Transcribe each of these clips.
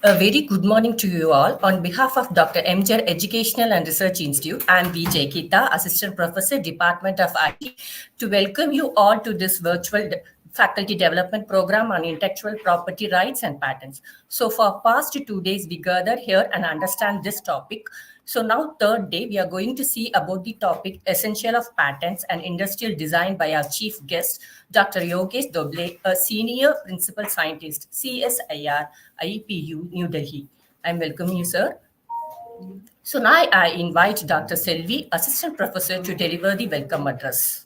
A very good morning to you all. On behalf of Dr.M.G.R Educational and Research Institute, I am B. Jaikita, Assistant Professor, Department of IT, to welcome you all to this virtual faculty development program on intellectual property rights and patents. So for past 2 days, we gather here and understand this topic. So now third day, we are going to see about the topic essential of patents and industrial design by our chief guest, Dr. Yogesh Doble, a senior principal scientist, CSIR, IPU, New Delhi. I'm welcoming you, sir. So now I invite Dr. Selvi, assistant professor, to deliver the welcome address.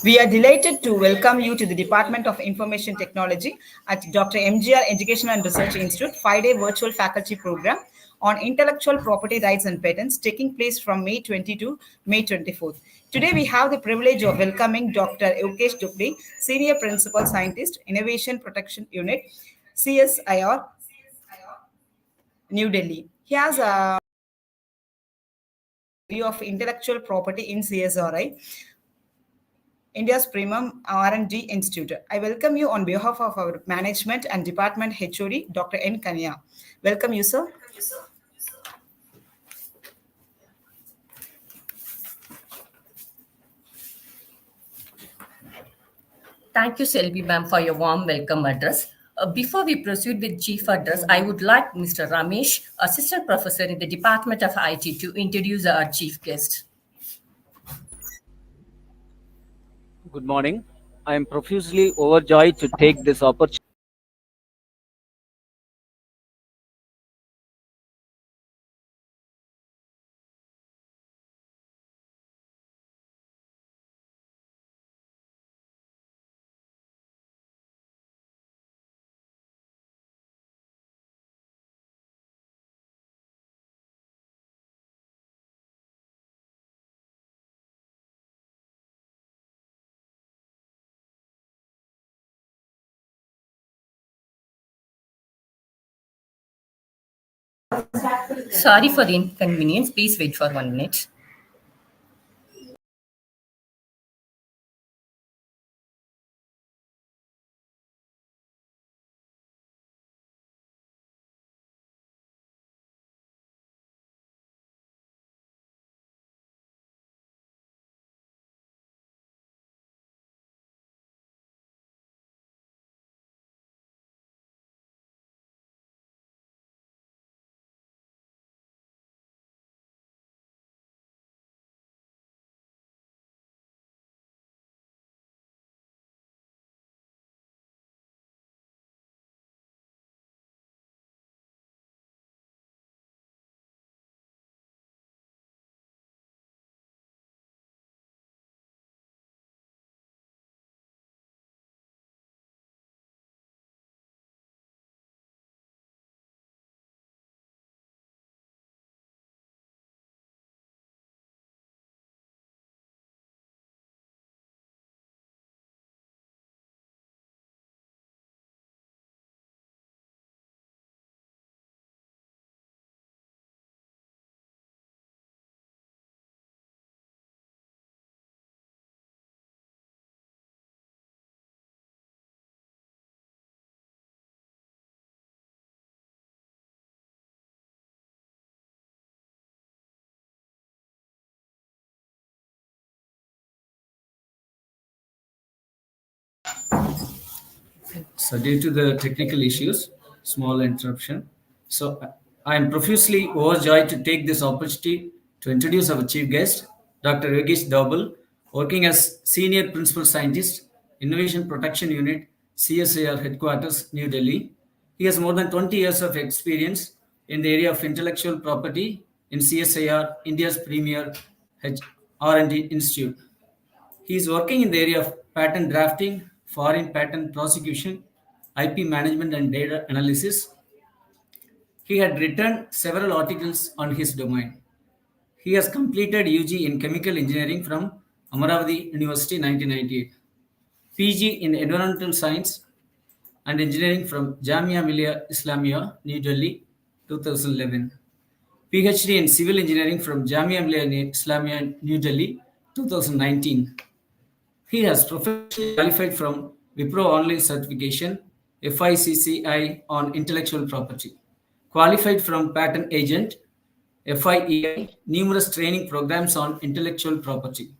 We are delighted to welcome you to the Department of Information Technology at Dr.M.G.R Educational and Research Institute 5-day virtual faculty program on intellectual property rights and patents taking place from May 20 to May 24th. Today we have the privilege of welcoming Dr. Yogesh Doble, Senior Principal Scientist, Innovation Protection Unit, CSIR, New Delhi. He has a view of intellectual property in CSRI, India's premium R&D institute. I welcome you on behalf of our management and department HOD, Dr. N. Kanya. Welcome you, sir. Thank you, Selvi ma'am, for your warm welcome address. Before we proceed with chief address, I would like Mr. Ramesh, assistant professor in the Department of IT, to introduce our chief guest. Good morning. I am profusely overjoyed to take this opportunity Sorry for the inconvenience. Please wait for 1 minute. So due to the technical issues, small interruption. So I am profusely overjoyed to take this opportunity to introduce our chief guest, Dr. Yogesh Dobal, working as Senior Principal Scientist, Innovation Protection Unit, CSIR Headquarters, New Delhi. He has more than 20 years of experience in the area of intellectual property in CSIR, India's premier R&D institute. He is working in the area of patent drafting, foreign patent prosecution, IP management, and data analysis. He had written several articles on his domain. He has completed UG in chemical engineering from Amaravati University 1998, PG in environmental science and engineering from Jamia Millia Islamia, New Delhi 2011, PhD in civil engineering from Jamia Millia Islamia, New Delhi 2019. He has professionally qualified from Wipro Online Certification, FICCI on Intellectual Property, qualified from Patent Agent, FIEI, numerous training programs on intellectual property.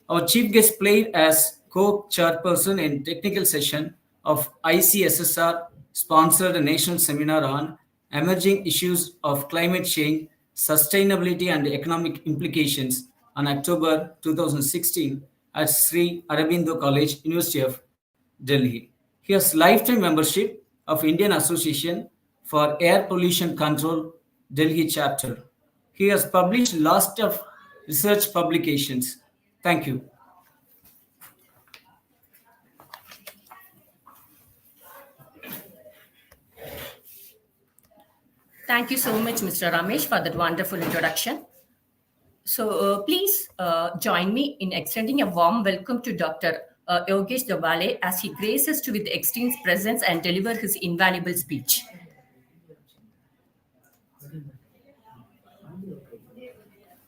Our chief guest played as co-chairperson in technical session of ICSSR sponsored national seminar on emerging issues of climate change, sustainability and economic implications on October 2016 at Sri Aurobindo College, University of Delhi. He has lifetime membership of Indian Association for Air Pollution Control, Delhi chapter. He has published lots of research publications. Thank you. Thank you so much, Mr. Ramesh, for that wonderful introduction. So please join me in extending a warm welcome to Dr. Yogesh Dobale as he graces to with extreme presence and deliver his invaluable speech.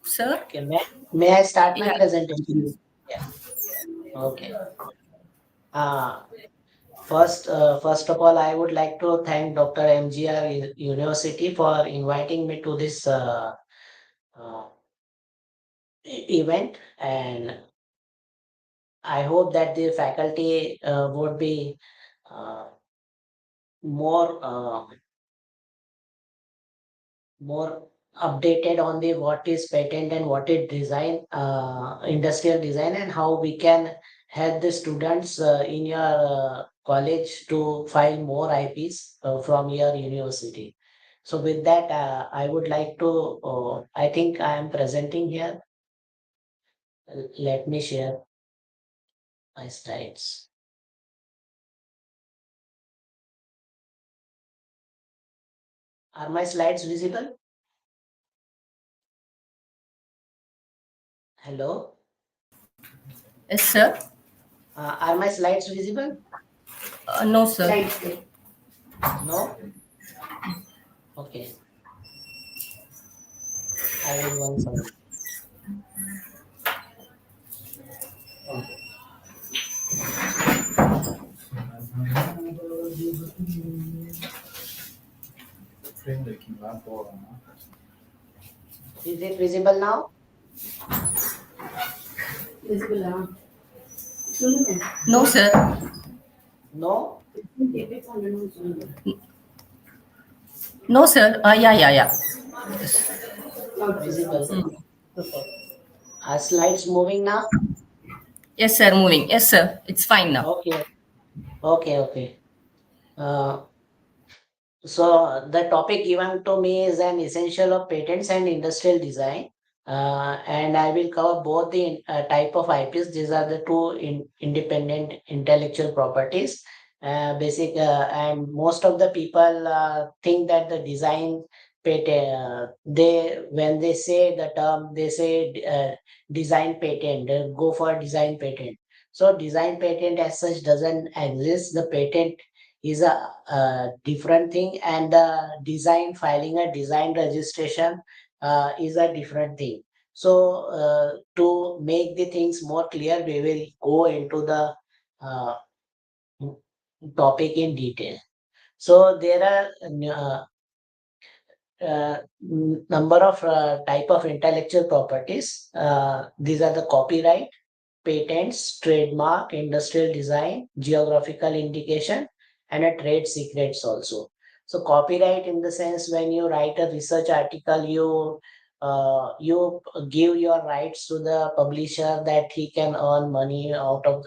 Sir? Okay, may I start my Yeah. presentation? Yeah. Okay. Uh, first of all, I would like to thank Dr. M.G.R. University for inviting me to this uh, event, and I hope that the faculty would be uh, more more updated on the what is patent and what is design, industrial design, and how we can help the students in your college to file more IPs from your university. So with that, I would like to, I think I am presenting here. Let me share my slides. Are my slides visible? Hello? Yes, sir. Are my slides visible? No, sir. No? Okay. I will once again. Is it visible now? No, sir. No? No, sir. Yeah. Visible. Are slides moving now? Yes, sir. Moving. Yes, sir. It's fine now. Okay. Uh, so the topic given to me is an essential of patents and industrial design. And I will cover both the type of IPs. These are the two independent intellectual properties. And most of the people think that the design patent, they when they say the term, they say design patent. They go for design patent. So design patent as such doesn't exist. The patent is a different thing, and the design filing a design registration is a different thing. So to make the things more clear, we will go into the uh, topic in detail. So there are number of type of intellectual properties. These are the copyright, patents, trademark, industrial design, geographical indication, and a trade secrets also. So copyright in the sense when you write a research article, you give your rights to the publisher that he can earn money out of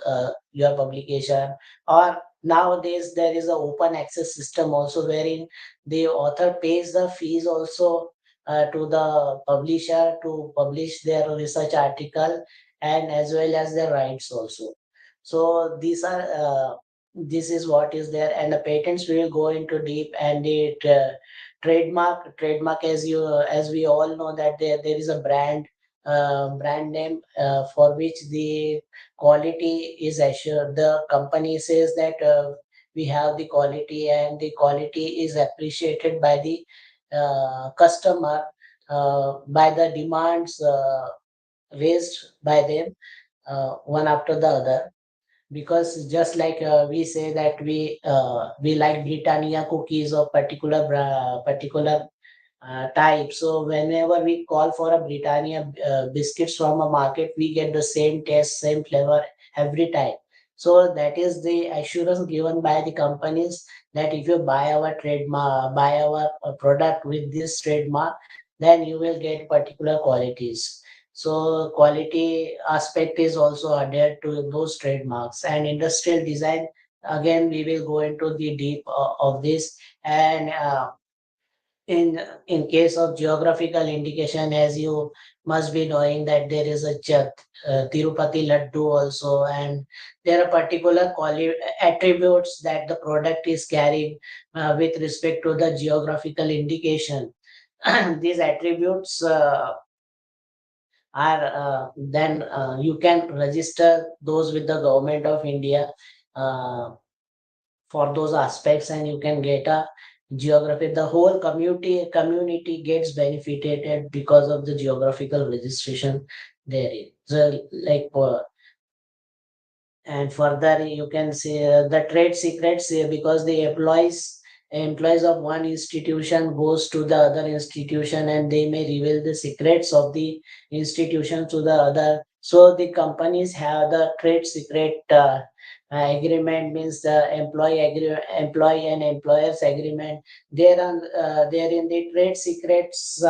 your publication. Or nowadays there is a open access system also wherein the author pays the fees also to the publisher to publish their research article, and as well as their rights also. So these are this is what is there, and the patents will go into deep, and the trademark, as we all know that there is a brand name for which the quality is assured. The company says that we have the quality, and the quality is appreciated by the customer by the demands raised by them one after the other. Because just like we say that we like Britannia cookies or particular type. So whenever we call for a Britannia biscuits from a market, we get the same taste, same flavor every time. So that is the assurance given by the companies that if you buy our trademark, buy our product with this trademark, then you will get particular qualities. So quality aspect is also added to those trademarks. And industrial design, again we will go into the deep of this. And in case of geographical indication, as you must be knowing that there is a Tirupati laddu also, and there are particular attributes that the product is carrying with respect to the geographical indication. These attributes are then you can register those with the government of India uh, for those aspects, and you can get a geography. The whole community gets benefited because of the geographical registration there. So like and further you can see the trade secrets because the employees of one institution goes to the other institution, and they may reveal the secrets of the institution to the other. So the companies have the trade secret agreement, means the employee and employers agreement. There in the trade secrets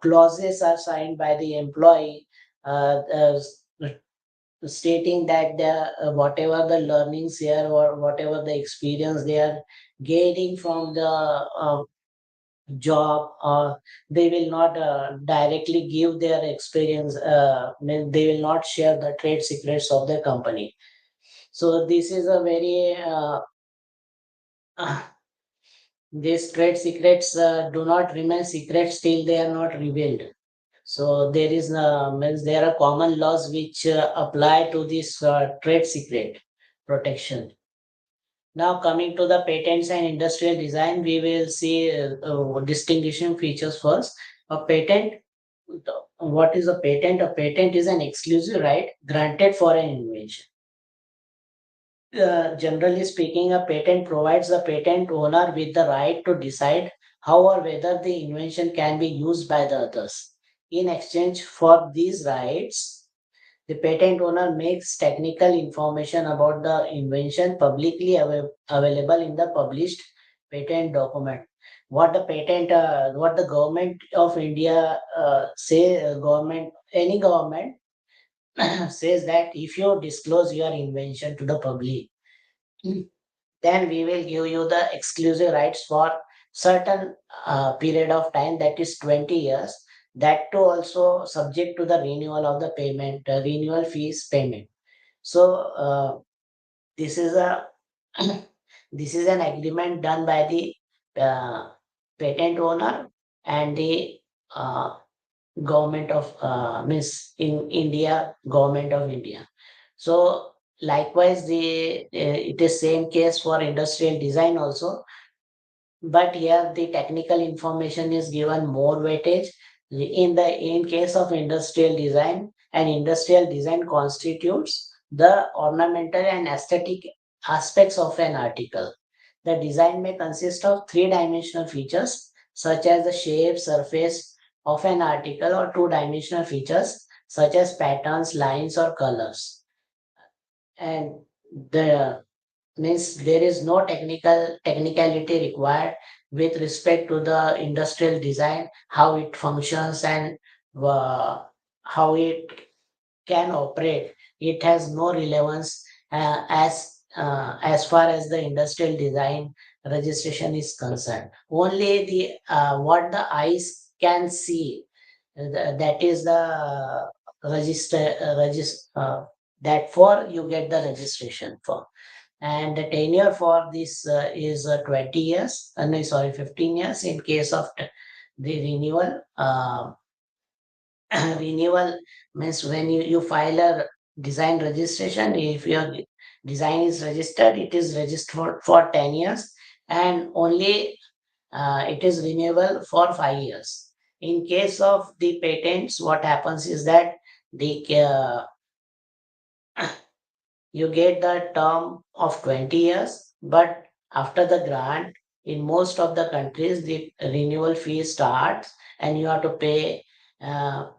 clauses are signed by the employee, stating that whatever the learnings here or whatever the experience they are gaining from the job, they will not directly give their experience, they will not share the trade secrets of the company. So this is a very these trade secrets do not remain secrets till they are not revealed. So there is means there are common laws which apply to this trade secret protection. Now coming to the patents and industrial design, we will see distinguishing features first. A patent, what is a patent? A patent is an exclusive right granted for an invention. Generally speaking, a patent provides the patent owner with the right to decide how or whether the invention can be used by the others. In exchange for these rights, the patent owner makes technical information about the invention publicly available in the published patent document. What the government of India any government says that if you disclose your invention to the public, then we will give you the exclusive rights for certain period of time, that is 20 years. That too also subject to the renewal of the renewal fees payment. So this is a this is an agreement done by the uh, patent owner and the uh, government of means in India, government of India. So likewise, it is same case for industrial design also, but here the technical information is given more weightage. In case of industrial design, and industrial design constitutes the ornamental and aesthetic aspects of an article. The design may consist of three-dimensional features such as the shape, surface of an article, or two-dimensional features such as patterns, lines, or colors. And the means there is no technicality required with respect to the industrial design, how it functions, and uh, how it can operate. It has no relevance as far as the industrial design registration is concerned. Only the what the eyes can see, that is the register that for you get the registration for. And the tenure for this is 20 years, no, sorry, 15 years in case of the renewal. Renewal means when you file a design registration, if your design is registered, it is registered for 10 years, and only it is renewable for 5 years. In case of the patents, what happens is that the you get the term of 20 years, but after the grant, in most of the countries, the renewal fee starts and you have to pay uh,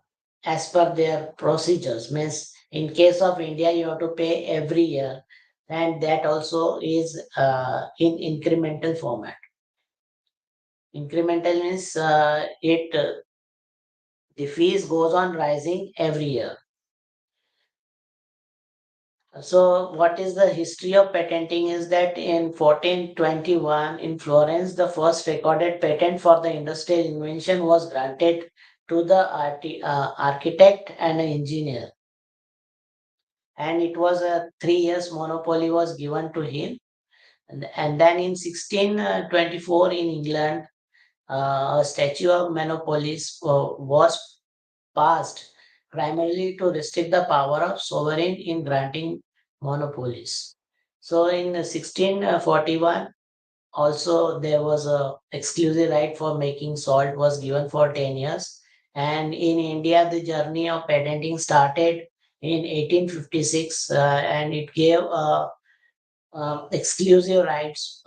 as per their procedures. Means in case of India, you have to pay every year, and that also is in incremental format. Incremental means it the fees goes on rising every year. So, what is the history of patenting is that in 1421 in Florence, the first recorded patent for the industrial invention was granted to the architect and an engineer. And it was a 3 years monopoly was given to him. And then in 1624 in England, a statute of monopolies was passed primarily to restrict the power of sovereign in granting monopolies. So in 1641, also there was a exclusive right for making salt was given for 10 years. And in India, the journey of patenting started in 1856, and it gave exclusive rights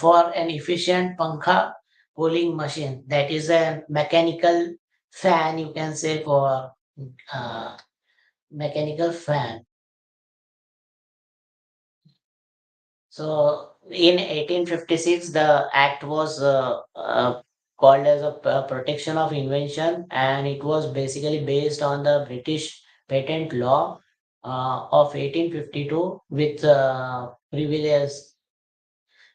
for an efficient pankha pulling machine, that is a mechanical fan, you can say, for uh, mechanical fan. So in 1856, the act was called as a protection of invention, and it was basically based on the British patent law of 1852 with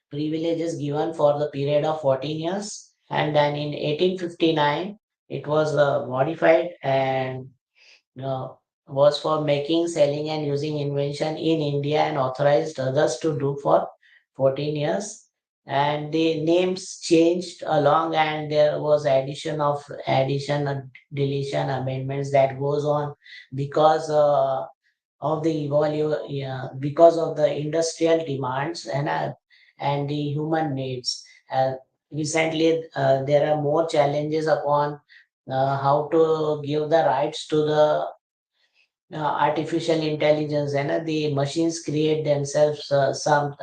privileges given for the period of 14 years. And then in 1859, it was modified and uh, was for making, selling, and using invention in India, and authorized others to do for 14 years. And the names changed along, and there was addition and deletion amendments that goes on because of the yeah, because of the industrial demands and the human needs. Recently, there are more challenges upon how to give the rights to the artificial intelligence, and the machines create themselves some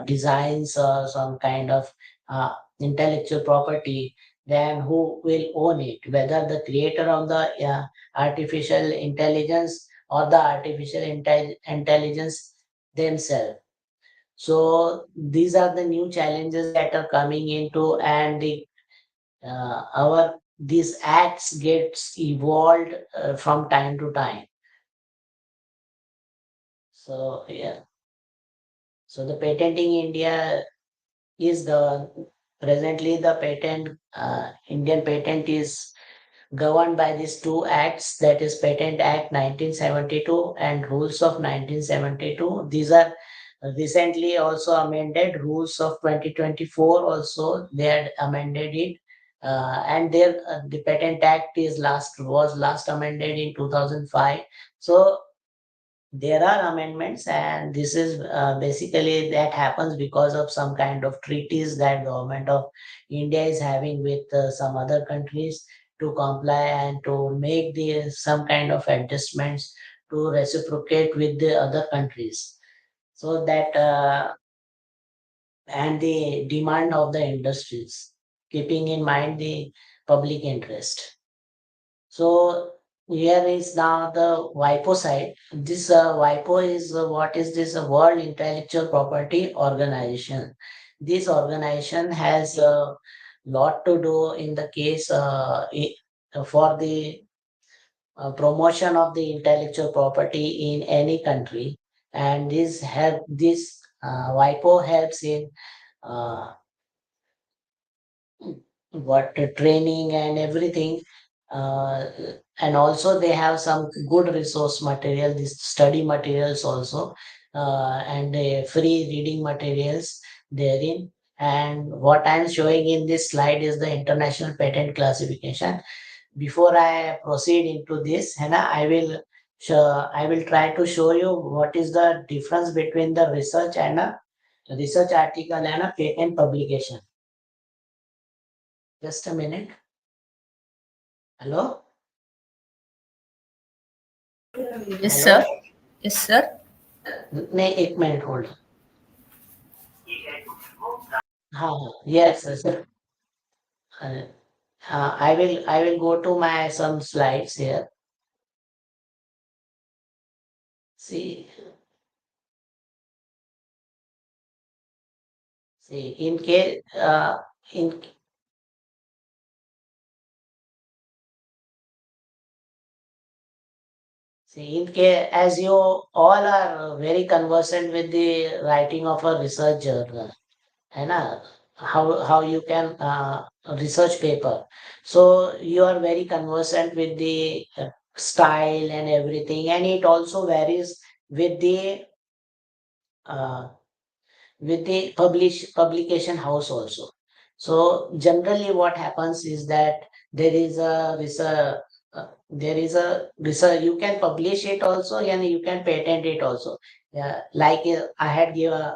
designs or some kind of uh, intellectual property. Then who will own it, whether the creator of the artificial intelligence or the artificial intelligence themselves. So these are the new challenges that are coming into, and our these acts gets evolved from time to time. So yeah, so the patenting India is the presently the patent Indian patent is governed by these two acts, that is Patent Act 1972 and Rules of 1972. These are recently also amended. Rules of 2024 also they had amended it. And there the Patent Act is last amended in 2005. So there are amendments, and this is basically that happens because of some kind of treaties that government of India is having with some other countries to comply and to make the some kind of adjustments to reciprocate with the other countries, so that and the demand of the industries, keeping in mind the public interest. So here is now the WIPO side. This WIPO is what is this World Intellectual Property Organization. This organization has a lot to do in the case for the promotion of the intellectual property in any country, and this WIPO helps in uh, what training and everything, uh, and also they have some good resource material, this study materials also, and free reading materials therein. And what I'm showing in this slide is the international patent classification. Before I proceed into this, Hannah, I will try to show you what is the difference between the research and a research article and a patent publication. Just a minute. Hello? Yes, Hello? sir. Yes, sir. नहीं, एक minute hold. हाँ हाँ, yes sir. Uh, I will go to my some slides here. See, in case in see in case, as you all are very conversant with the writing of a research journal, है ना, how you can research paper. So you are very conversant with the style and everything, and it also varies with the uh, publication house also. So generally what happens is that there is a research, you can publish it also and you can patent it also. Yeah, like I had given,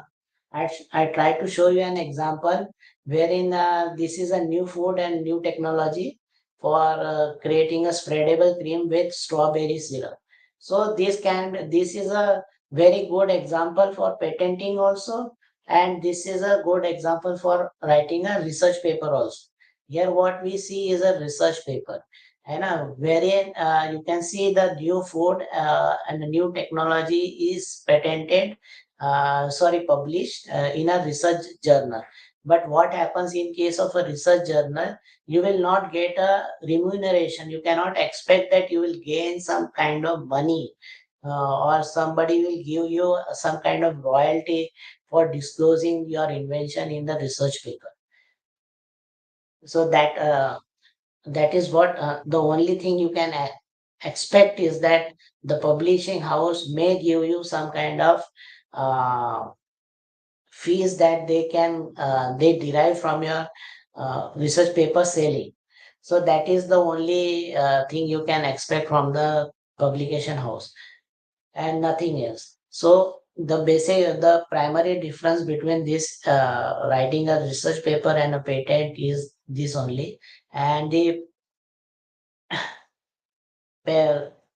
I tried to show you an example wherein this is a new food and new technology for creating a spreadable cream with strawberry syrup. So this is a very good example for patenting also, and this is a good example for writing a research paper also. Here what we see is a research paper, and wherein you can see the new food and the new technology is patented, published in a research journal. But what happens in case of a research journal, you will not get a remuneration. You cannot expect that you will gain some kind of money, or somebody will give you some kind of royalty for disclosing your invention in the research paper. So that is what the only thing you can expect is that the publishing house may give you some kind of uh, fees that they derive from your research paper selling. So that is the only thing you can expect from the publication house, and nothing else. So the primary difference between this writing a research paper and a patent is this only. And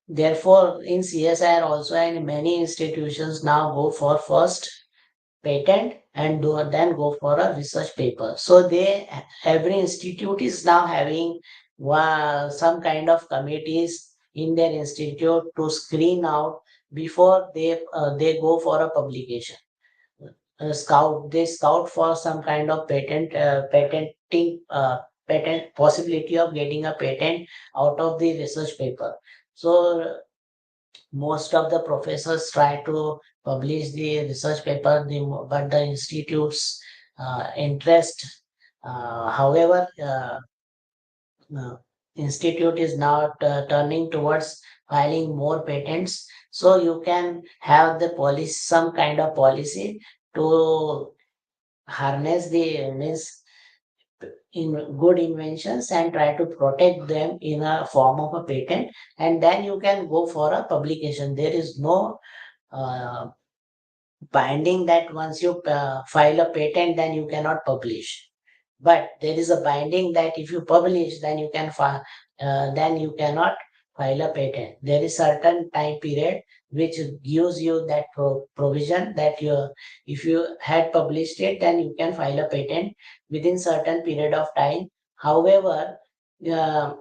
therefore in CSIR also, and many institutions now go for first patent and then go for a research paper. So every institute is now having some kind of committees in their institute to screen out before they go for a publication. They scout for some kind of patent possibility of getting a patent out of the research paper. So most of the professors try to publish the research paper, but the institutes interest. However, institute is now turning towards filing more patents, so you can have the policy, some kind of policy to harness the means in good inventions and try to protect them in a form of a patent, and then you can go for a publication. There is no uh, binding that once you file a patent, then you cannot publish. But there is a binding that if you publish, then then you cannot file a patent. There is certain time period which gives you that provision that if you had published it, then you can file a patent within certain period of time. However, uh,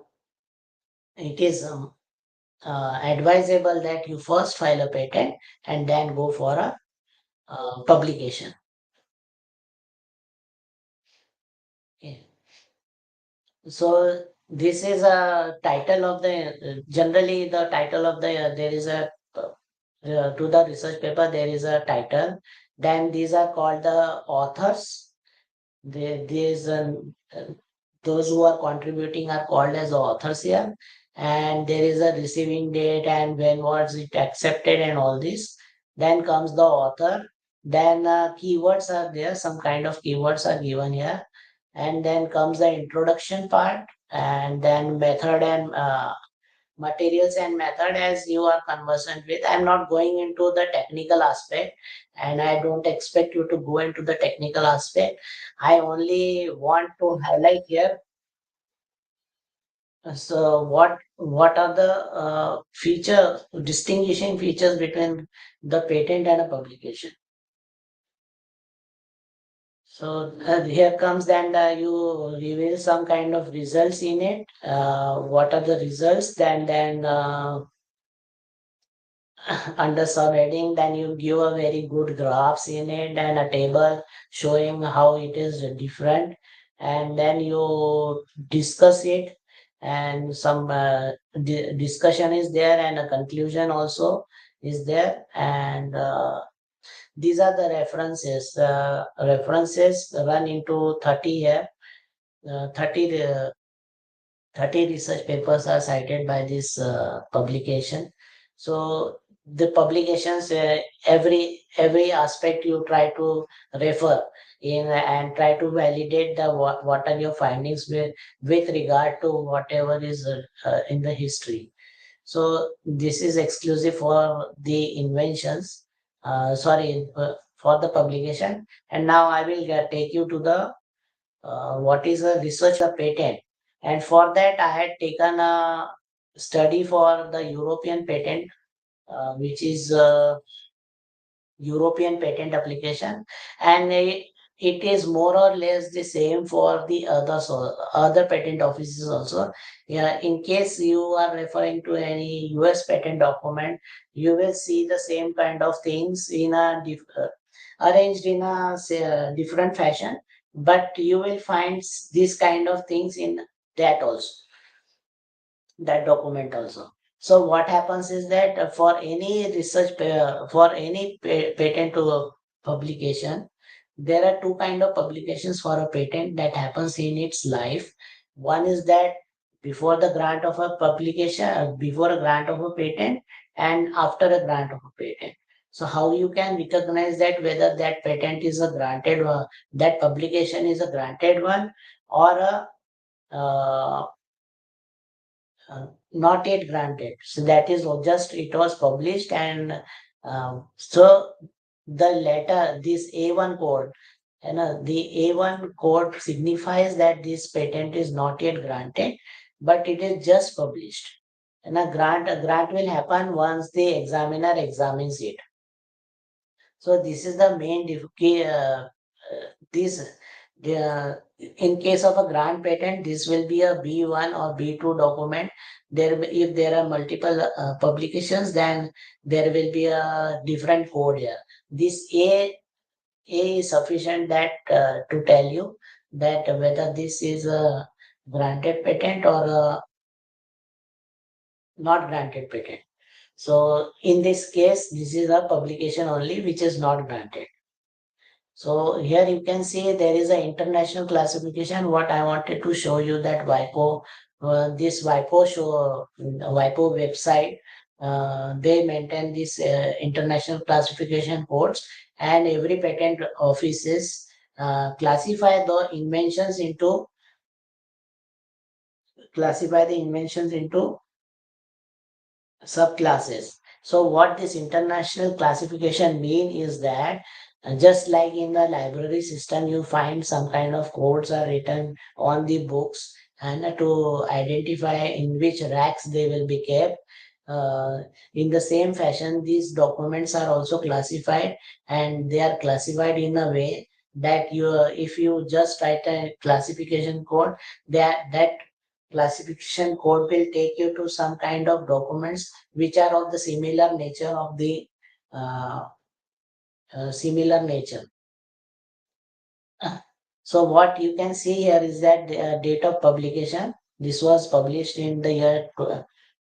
it is advisable that you first file a patent and then go for a publication. Okay. So this is a title of the generally the title of the there is a to the research paper there is a title. Then these are called the authors. These those who are contributing are called as authors here, and there is a receiving date and when was it accepted and all this. Then comes the author. Then keywords are there. Some kind of keywords are given here, and then comes the introduction part, and then method and materials and method as you are conversant with. I'm not going into the technical aspect, and I don't expect you to go into the technical aspect. I only want to highlight here. So what are the distinguishing features between the patent and a publication? So here comes then you reveal some kind of results in it. What are the results? Then under subheading, then you give a very good graphs in it and a table showing how it is different, and then you discuss it, and some discussion is there and a conclusion also is there, and these are the references. References run into 30 here. 30 research papers are cited by this publication. So the publications, every aspect you try to refer in and try to validate the what are your findings with regard to whatever is in the history. So this is exclusive for the inventions, sorry, for the publication. And now I will take you to the what is a research a patent. And for that, I had taken a study for the European patent, which is European patent application, and it is more or less the same for the other patent offices also. Yeah, in case you are referring to any US patent document, you will see the same kind of things in a arranged in a different fashion, but you will find these kind of things in that also, that document also. So what happens is that for any research for any patent to publication, there are two kind of publications for a patent that happens in its life. One is that before the grant of a publication, before a grant of a patent, and after a grant of a patent. So how you can recognize that whether that patent is a granted one, that publication is a granted one, or a not yet granted. So that is just it was published, and so the letter, this A1 code, the A1 code signifies that this patent is not yet granted, but it is just published. And a grant will happen once the examiner examines it. So this is the main this in case of a grant patent, this will be a B1 or B2 document. If there are multiple publications, then there will be a different code here. This A is sufficient that to tell you that whether this is a granted patent or a not granted patent. So in this case, this is a publication only which is not granted. So here you can see there is an international classification. What I wanted to show you that WIPO, this WIPO website, they maintain this international classification codes, and every patent offices classify the inventions into subclasses. So what this international classification mean is that just like in the library system, you find some kind of codes are written on the books and to identify in which racks they will be kept. In the same fashion, these documents are also classified, and they are classified in a way that if you just write a classification code, that classification code will take you to some kind of documents which are of the similar nature of the uh, similar nature. So what you can see here is that the date of publication. This was published in the year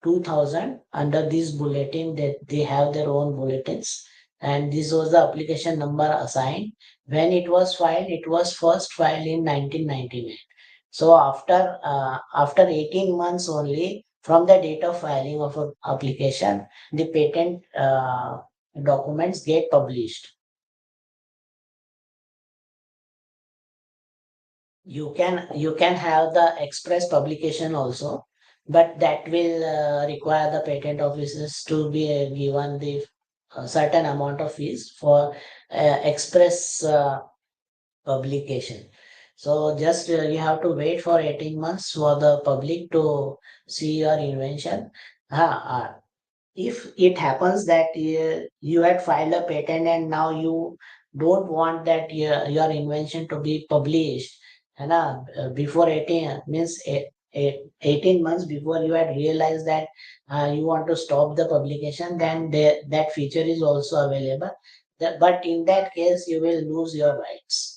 2000 under this bulletin, that they have their own bulletins, and this was the application number assigned. When it was filed, it was first filed in 1999. So after 18 months only from the date of filing of an application, the patent documents get published. You can have the express publication also, but that will require the patent offices to be given the certain amount of fees for express publication. So just you have to wait for 18 months for the public to see your invention. If it happens that you had filed a patent and now you don't want that your invention to be published, and before 18 means 18 months before you had realized that you want to stop the publication, then that feature is also available. But in that case, you will lose your rights.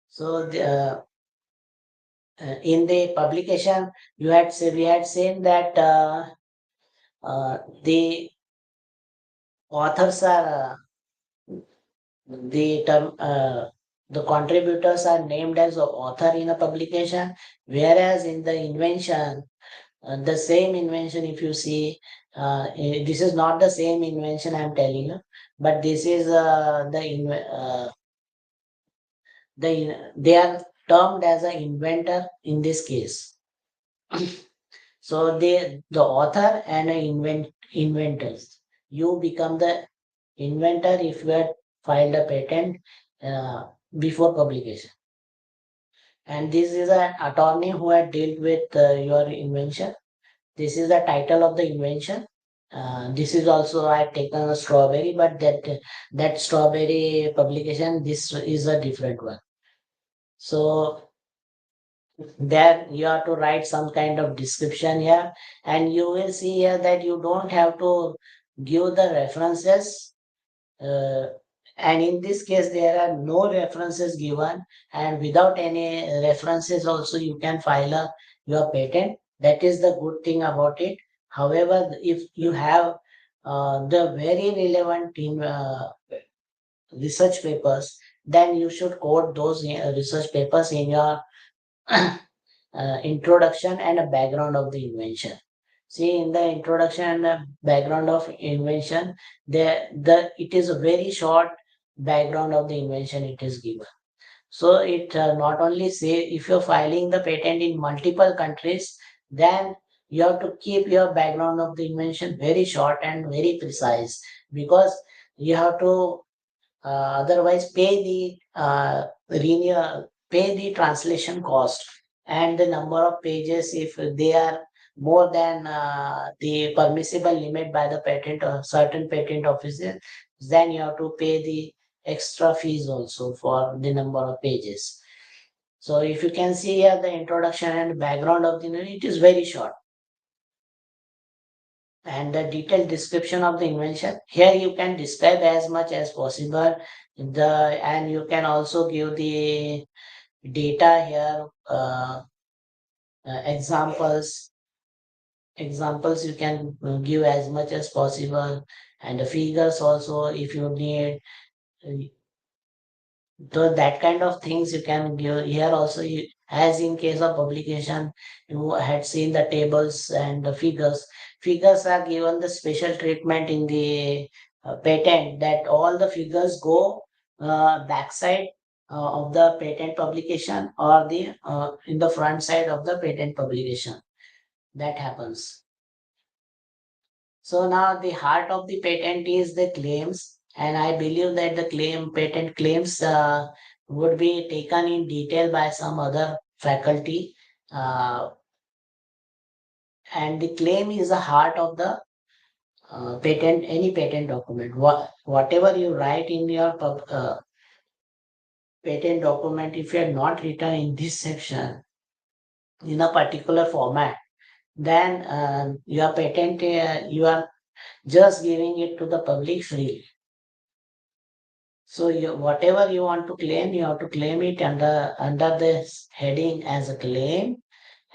So in the publication, we had seen that the authors are the term the contributors are named as a author in a publication, whereas in the invention, the same invention, if you see, this is not the same invention I'm telling you, but this is they are termed as an inventor in this case. So the author and inventors, you become the inventor if you had filed a patent uh, before publication. And this is an attorney who had dealt with your invention. This is the title of the invention. This is also I have taken a strawberry, but that strawberry publication, this is a different one. So there you have to write some kind of description here, and you will see here that you don't have to give the references, uh, and in this case there are no references given, and without any references also you can file your patent. That is the good thing about it. However, if you have the very relevant research papers, then you should quote those research papers in your introduction and a background of the invention. See, in the introduction and the background of invention, it is a very short background of the invention it is given. So it not only say if you're filing the patent in multiple countries, then you have to keep your background of the invention very short and very precise, because you have to otherwise pay the translation cost and the number of pages if they are more than the permissible limit by the patent or certain patent offices, then you have to pay the extra fees also for the number of pages. So if you can see here the introduction and background of the invention, it is very short, and the detailed description of the invention. Here you can describe as much as possible and you can also give the data here, examples you can give as much as possible, and the figures also if you need. So that kind of things you can give here also. As in case of publication, you had seen the tables and the figures. Figures are given the special treatment in the patent, that all the figures go backside of the patent publication, or the in the front side of the patent publication. That happens. So now the heart of the patent is the claims, and I believe that the patent claims would be taken in detail by some other faculty, uh, and the claim is the heart of the any patent document. Whatever you write in your patent document, if you are not written in this section, in a particular format, then your patent, you are just giving it to the public freely. So whatever you want to claim, you have to claim it under this heading as a claim,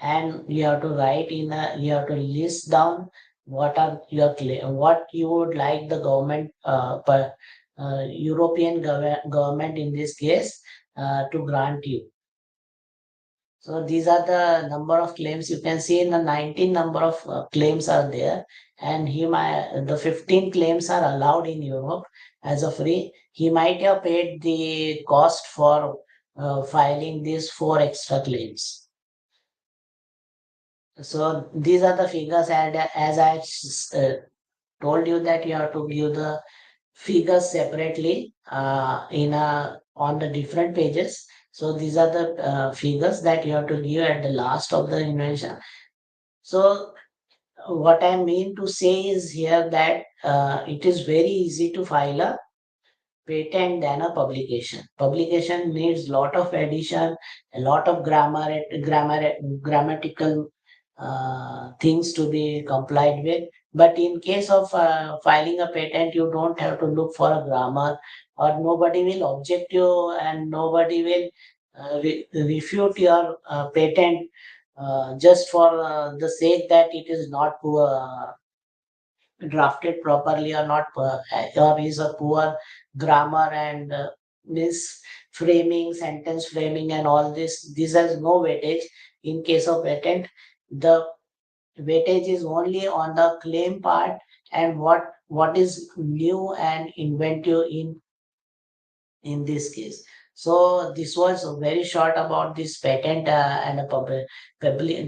and you have to write you have to list down what are your claim, what you would like the government, European government in this case, to grant you. So these are the number of claims. You can see in the 19 number of claims are there, and the 15 claims are allowed in Europe as a free. He might have paid the cost for filing these 4 extra claims. So these are the figures, and as I told you that you have to give the figures separately in on the different pages. So these are the figures that you have to give at the last of the invention. So what I mean to say is here that it is very easy to file a patent than a publication. Publication needs lot of addition, a lot of grammatical things to be complied with. But in case of filing a patent, you don't have to look for a grammar, or nobody will object you, and nobody will refute your patent just for the sake that it is not drafted properly, or not or is a poor grammar and misframing, sentence framing, and all this has no weightage. In case of patent, the weightage is only on the claim part, and what is new and inventive in this case. So this was very short about this patent and a public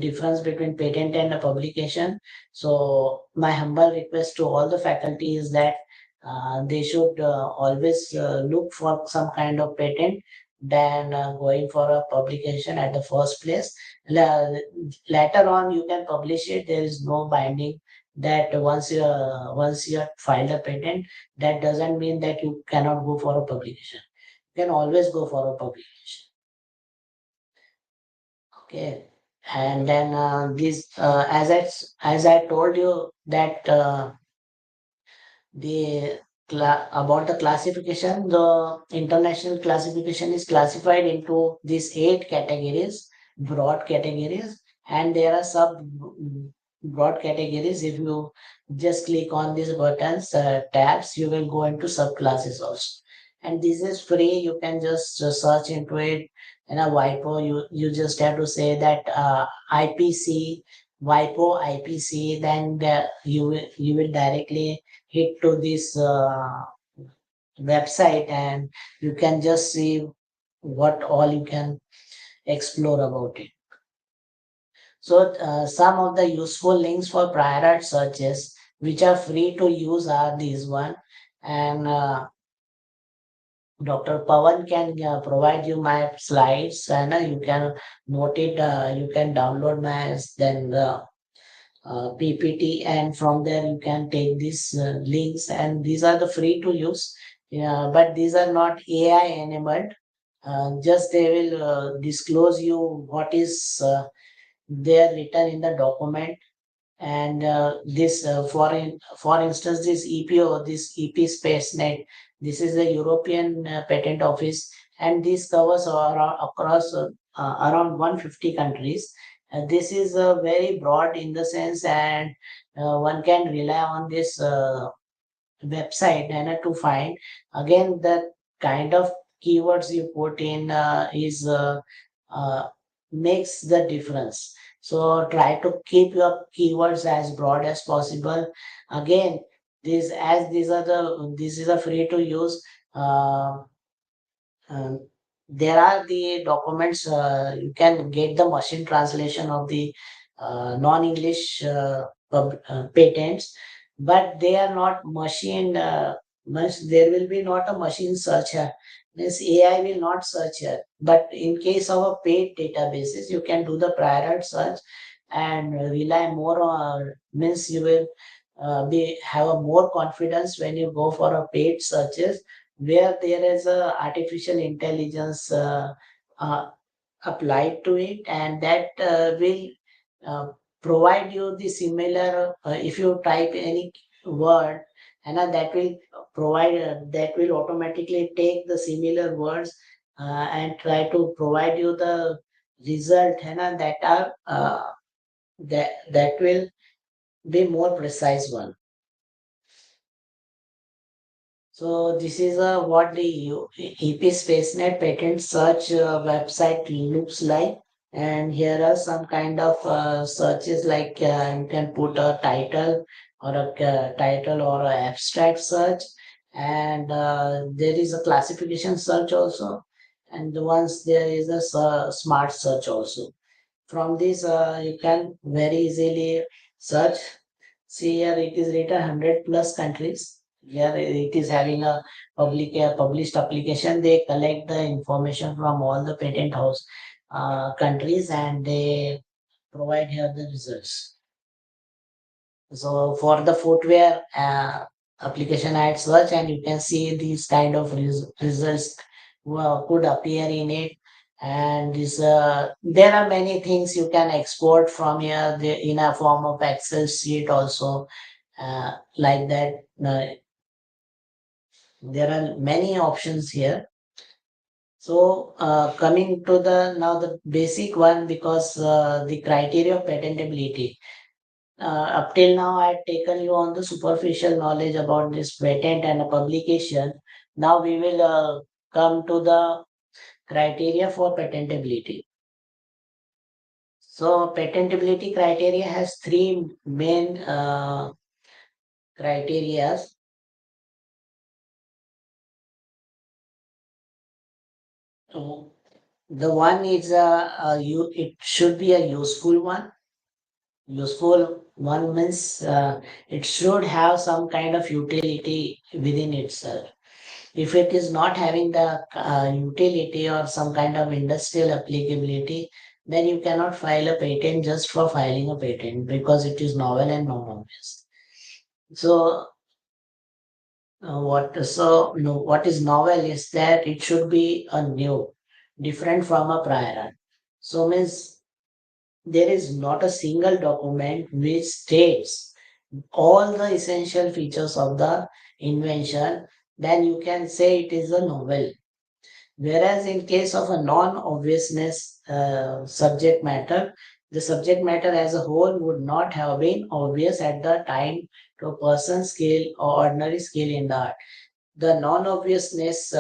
difference between patent and a publication. So my humble request to all the faculty is that they should always look for some kind of patent than going for a publication at the first place. Later on, you can publish it. There is no binding that once you have filed a patent, that doesn't mean that you cannot go for a publication. You can always go for a publication. Okay. And then as I told you that the about the classification, the international classification is classified into these 8 categories, broad categories, and there are sub broad categories. If you just click on these buttons, tabs, you will go into subclasses also. And this is free. You can just search into it in a WIPO. You just have to say that IPC, WIPO, IPC, then you will directly hit to this website, and you can just see what all you can explore about it. So some of the useful links for prior art searches which are free to use are these one, and Dr. Pawan can provide you my slides, and you can note it, you can download my then the PPT, and from there you can take these links, and these are the free to use. But these are not AI enabled. Just they will disclose you what is there written in the document, and this for instance, this EPO, this EP SpaceNet, this is the European Patent Office, and this covers across around 150 countries. This is very broad in the sense, and one can rely on this website and to find again the kind of keywords you put in is uh, makes the difference. So try to keep your keywords as broad as possible. Again, this is a free to use. um, there are the documents, you can get the machine translation of the non-English patents, but they are not machine. There will be not a machine searcher. Means AI will not search here. But in case of a paid databases, you can do the prior art search and rely more on. Means you will be have a more confidence when you go for a paid searches, where there is a artificial intelligence uh, applied to it, and that will uh, provide you the similar, if you type any word, and that will provide, that will automatically take the similar words and try to provide you the result, that are that will be more precise one. So this is what the EP SpaceNet patent search website looks like. And here are some kind of searches, like you can put a title or a title or a abstract search. And there is a classification search also. And once there is a smart search also. From this, you can very easily search. See here, it is written 100 plus countries. Here it is having a published application. They collect the information from all the patent house countries, and they provide here the results. So for the footwear application, I had search, and you can see these kind of results could appear in it. And this, there are many things you can export from here, in a form of Excel sheet also, like that. There are many options here. So coming to the now the basic one, because the criteria of patentability. Up till now, I had taken you on the superficial knowledge about this patent and a publication. Now we will come to the criteria for patentability. So patentability criteria has three main criteria. The one is it should be a useful one. Useful one means it should have some kind of utility within itself. If it is not having the utility or some kind of industrial applicability, then you cannot file a patent just for filing a patent, because it is novel and non-obvious. So what is novel is that it should be a new, different from a prior art. So means there is not a single document which states all the essential features of the invention, then you can say it is a novel. Whereas in case of a non-obviousness subject matter, the subject matter as a whole would not have been obvious at the time to a person skill or ordinary skill in the art. The non-obviousness,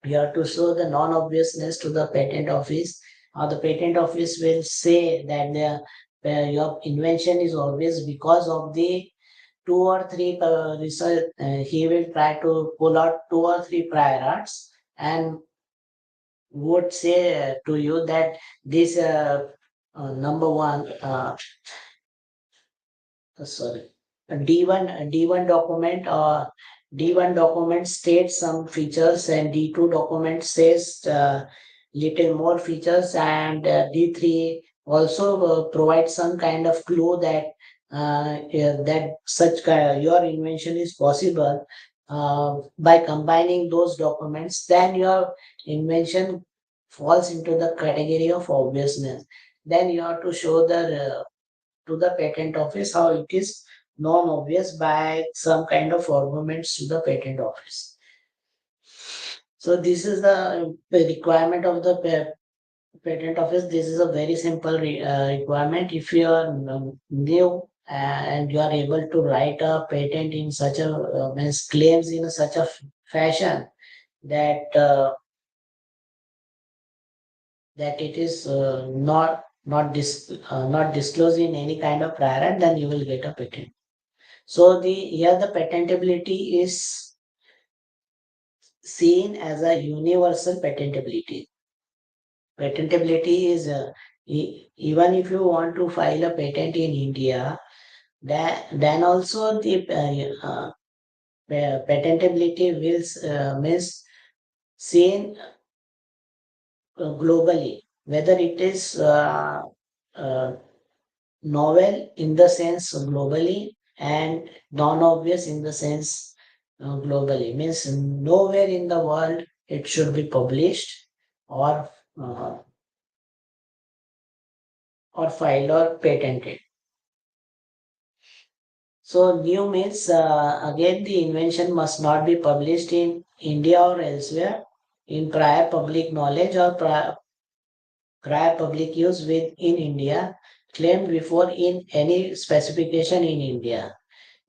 you have to show the non-obviousness to the patent office, or the patent office will say that your invention is obvious because of the two or three research. He will try to pull out two or three prior arts, and would say to you that this number one, sorry, a D1 document, or D1 document states some features, and D2 document says little more features, and D3 also provides some kind of clue that yeah, that your invention is possible. By combining those documents, then your invention falls into the category of obviousness. Then you have to show the to the patent office how it is non-obvious by some kind of arguments to the patent office. So this is the requirement of the patent office. This is a very simple requirement. If you are new and you are able to write a patent in such a means claims in such a fashion that that it is not disclosed in any kind of prior art, then you will get a patent. So here the patentability is seen as a universal patentability. Patentability is even if you want to file a patent in India, then also the patentability will means seen globally, whether it is uh, novel in the sense globally and non-obvious in the sense globally. Means nowhere in the world it should be published or uh, or filed or patented. So new means again the invention must not be published in India or elsewhere in prior public knowledge or prior public use within India claimed before in any specification in India.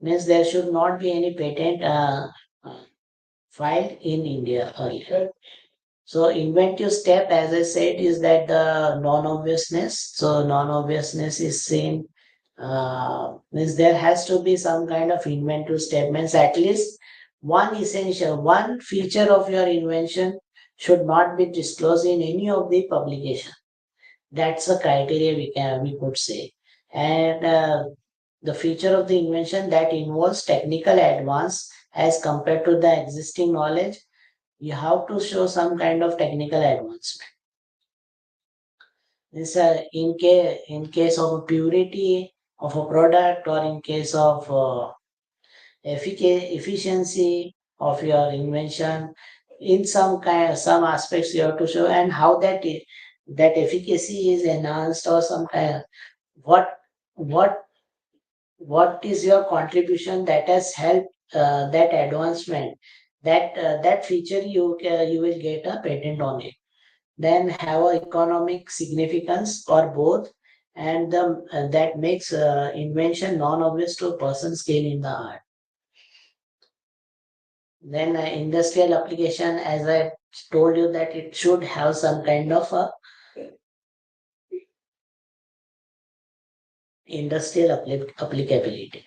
Means there should not be any patent filed in India earlier. So inventive step, as I said, is that the non-obviousness. So non-obviousness is same. Means there has to be some kind of inventive step. Means at least one feature of your invention should not be disclosed in any of the publication. That's the criteria we could say. And the feature of the invention that involves technical advance as compared to the existing knowledge, you have to show some kind of technical advancement. This in case of a purity of a product, or in case of efficiency of your invention, in some aspects you have to show, and how that efficacy is enhanced, or some kind, what what what is your contribution that has helped that advancement, that feature you will get a patent on it. Then have a economic significance or both, and that makes invention non-obvious to a person skilled in the art. Then industrial application, as I told you, that it should have some kind of a industrial applicability.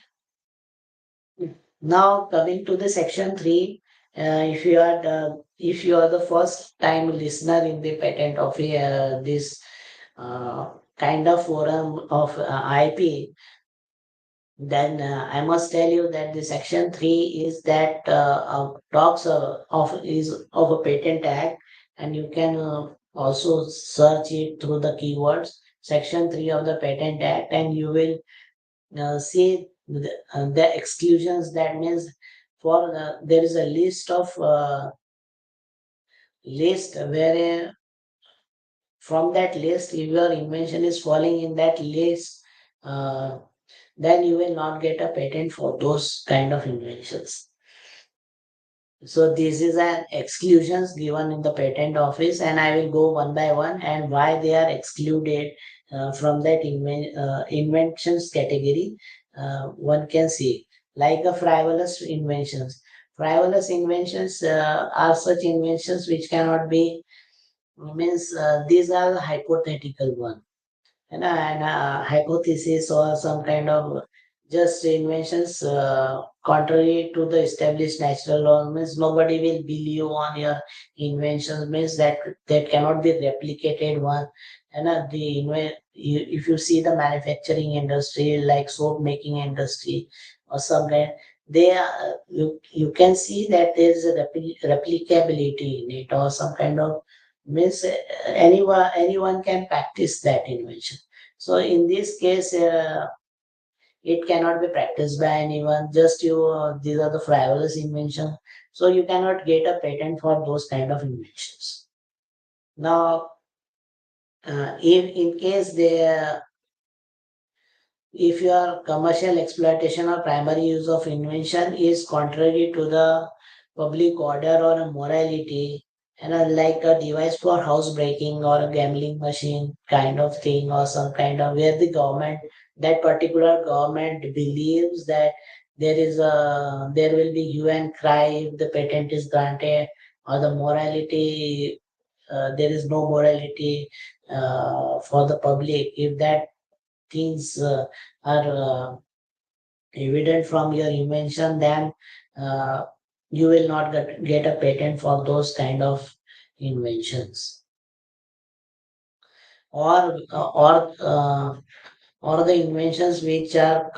Now coming to the section 3, if you are the first time listener in the patent of this kind of forum of IP, then I must tell you that the section 3 is that talks of a patent act, and you can also search it through the keywords section 3 of the patent act, and you will see the exclusions. That means for there is a list where from that list, if your invention is falling in that list, uh, then you will not get a patent for those kind of inventions. So this is an exclusions given in the patent office, and I will go one by one and why they are excluded from that inventions category. One can see like a frivolous inventions. Frivolous inventions are such inventions which cannot be, means these are hypothetical one, and hypothesis or some kind of just inventions contrary to the established natural law. Means nobody will believe on your inventions, means that cannot be replicated one. And if you see the manufacturing industry like soap making industry or some kind, they are, you can see that there is a replicability in it, or some kind of, means anyone can practice that invention. So in this case, it cannot be practiced by anyone. Just these are the frivolous inventions. So you cannot get a patent for those kind of inventions. Now, if in case if your commercial exploitation or primary use of invention is contrary to the public order or a morality, and like a device for housebreaking or a gambling machine kind of thing, or some kind of where the government, that particular government believes that there will be hue and cry if the patent is granted, or the morality, there is no morality for the public. If that things are evident from your invention, then uh, you will not get a patent for those kind of inventions. Or the inventions which are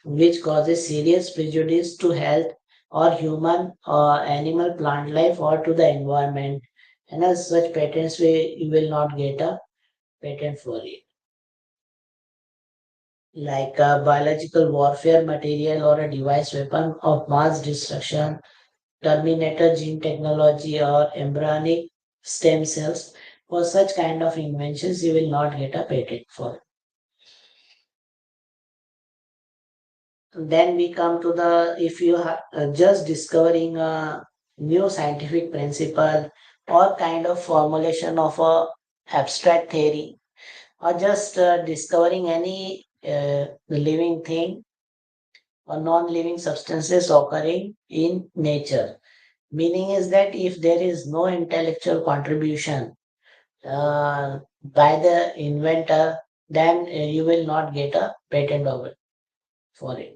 which causes serious prejudice to health or human or animal plant life or to the environment, and as such patents you will not get a patent for it. Like a biological warfare material or a device weapon of mass destruction, terminator gene technology or embryonic stem cells. For such kind of inventions, you will not get a patent for. Then we come to the, if you are just discovering a new scientific principle or kind of formulation of a abstract theory, or just discovering any living thing or non-living substances occurring in nature. Meaning is that if there is no intellectual contribution by the inventor, then you will not get a patent over for it.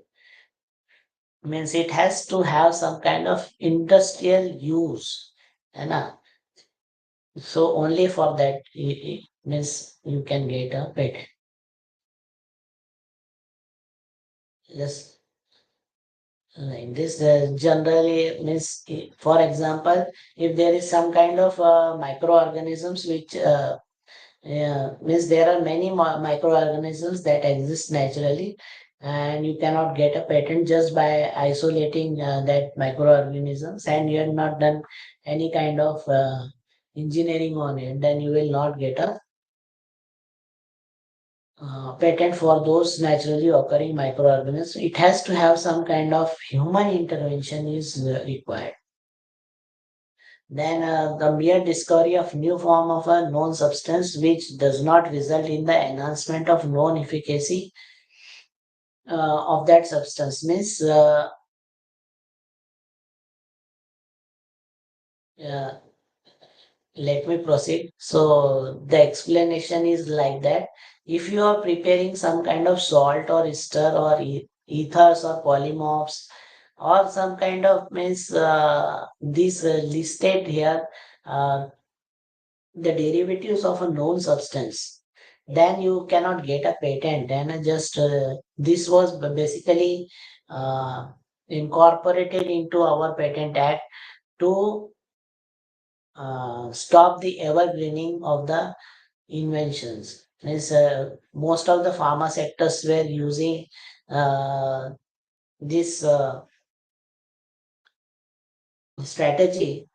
Means it has to have some kind of industrial use. And so only for that means you can get a patent. Yes. Like this generally means, for example, if there is some kind of microorganisms which means there are many microorganisms that exist naturally, and you cannot get a patent just by isolating that microorganisms, and you have not done any kind of engineering on it, then you will not get a patent for those naturally occurring microorganisms. It has to have some kind of human intervention is required. Then the mere discovery of new form of a known substance which does not result in the enhancement of known efficacy of that substance means uh, let me proceed. So the explanation is like that. If you are preparing some kind of salt or ester or ethers or polymorphs or some kind of means this listed here uh, the derivatives of a known substance, then you cannot get a patent. And just this was basically uh, incorporated into our patent act to stop the evergreening of the inventions. Means, most of the pharma sectors were using this strategy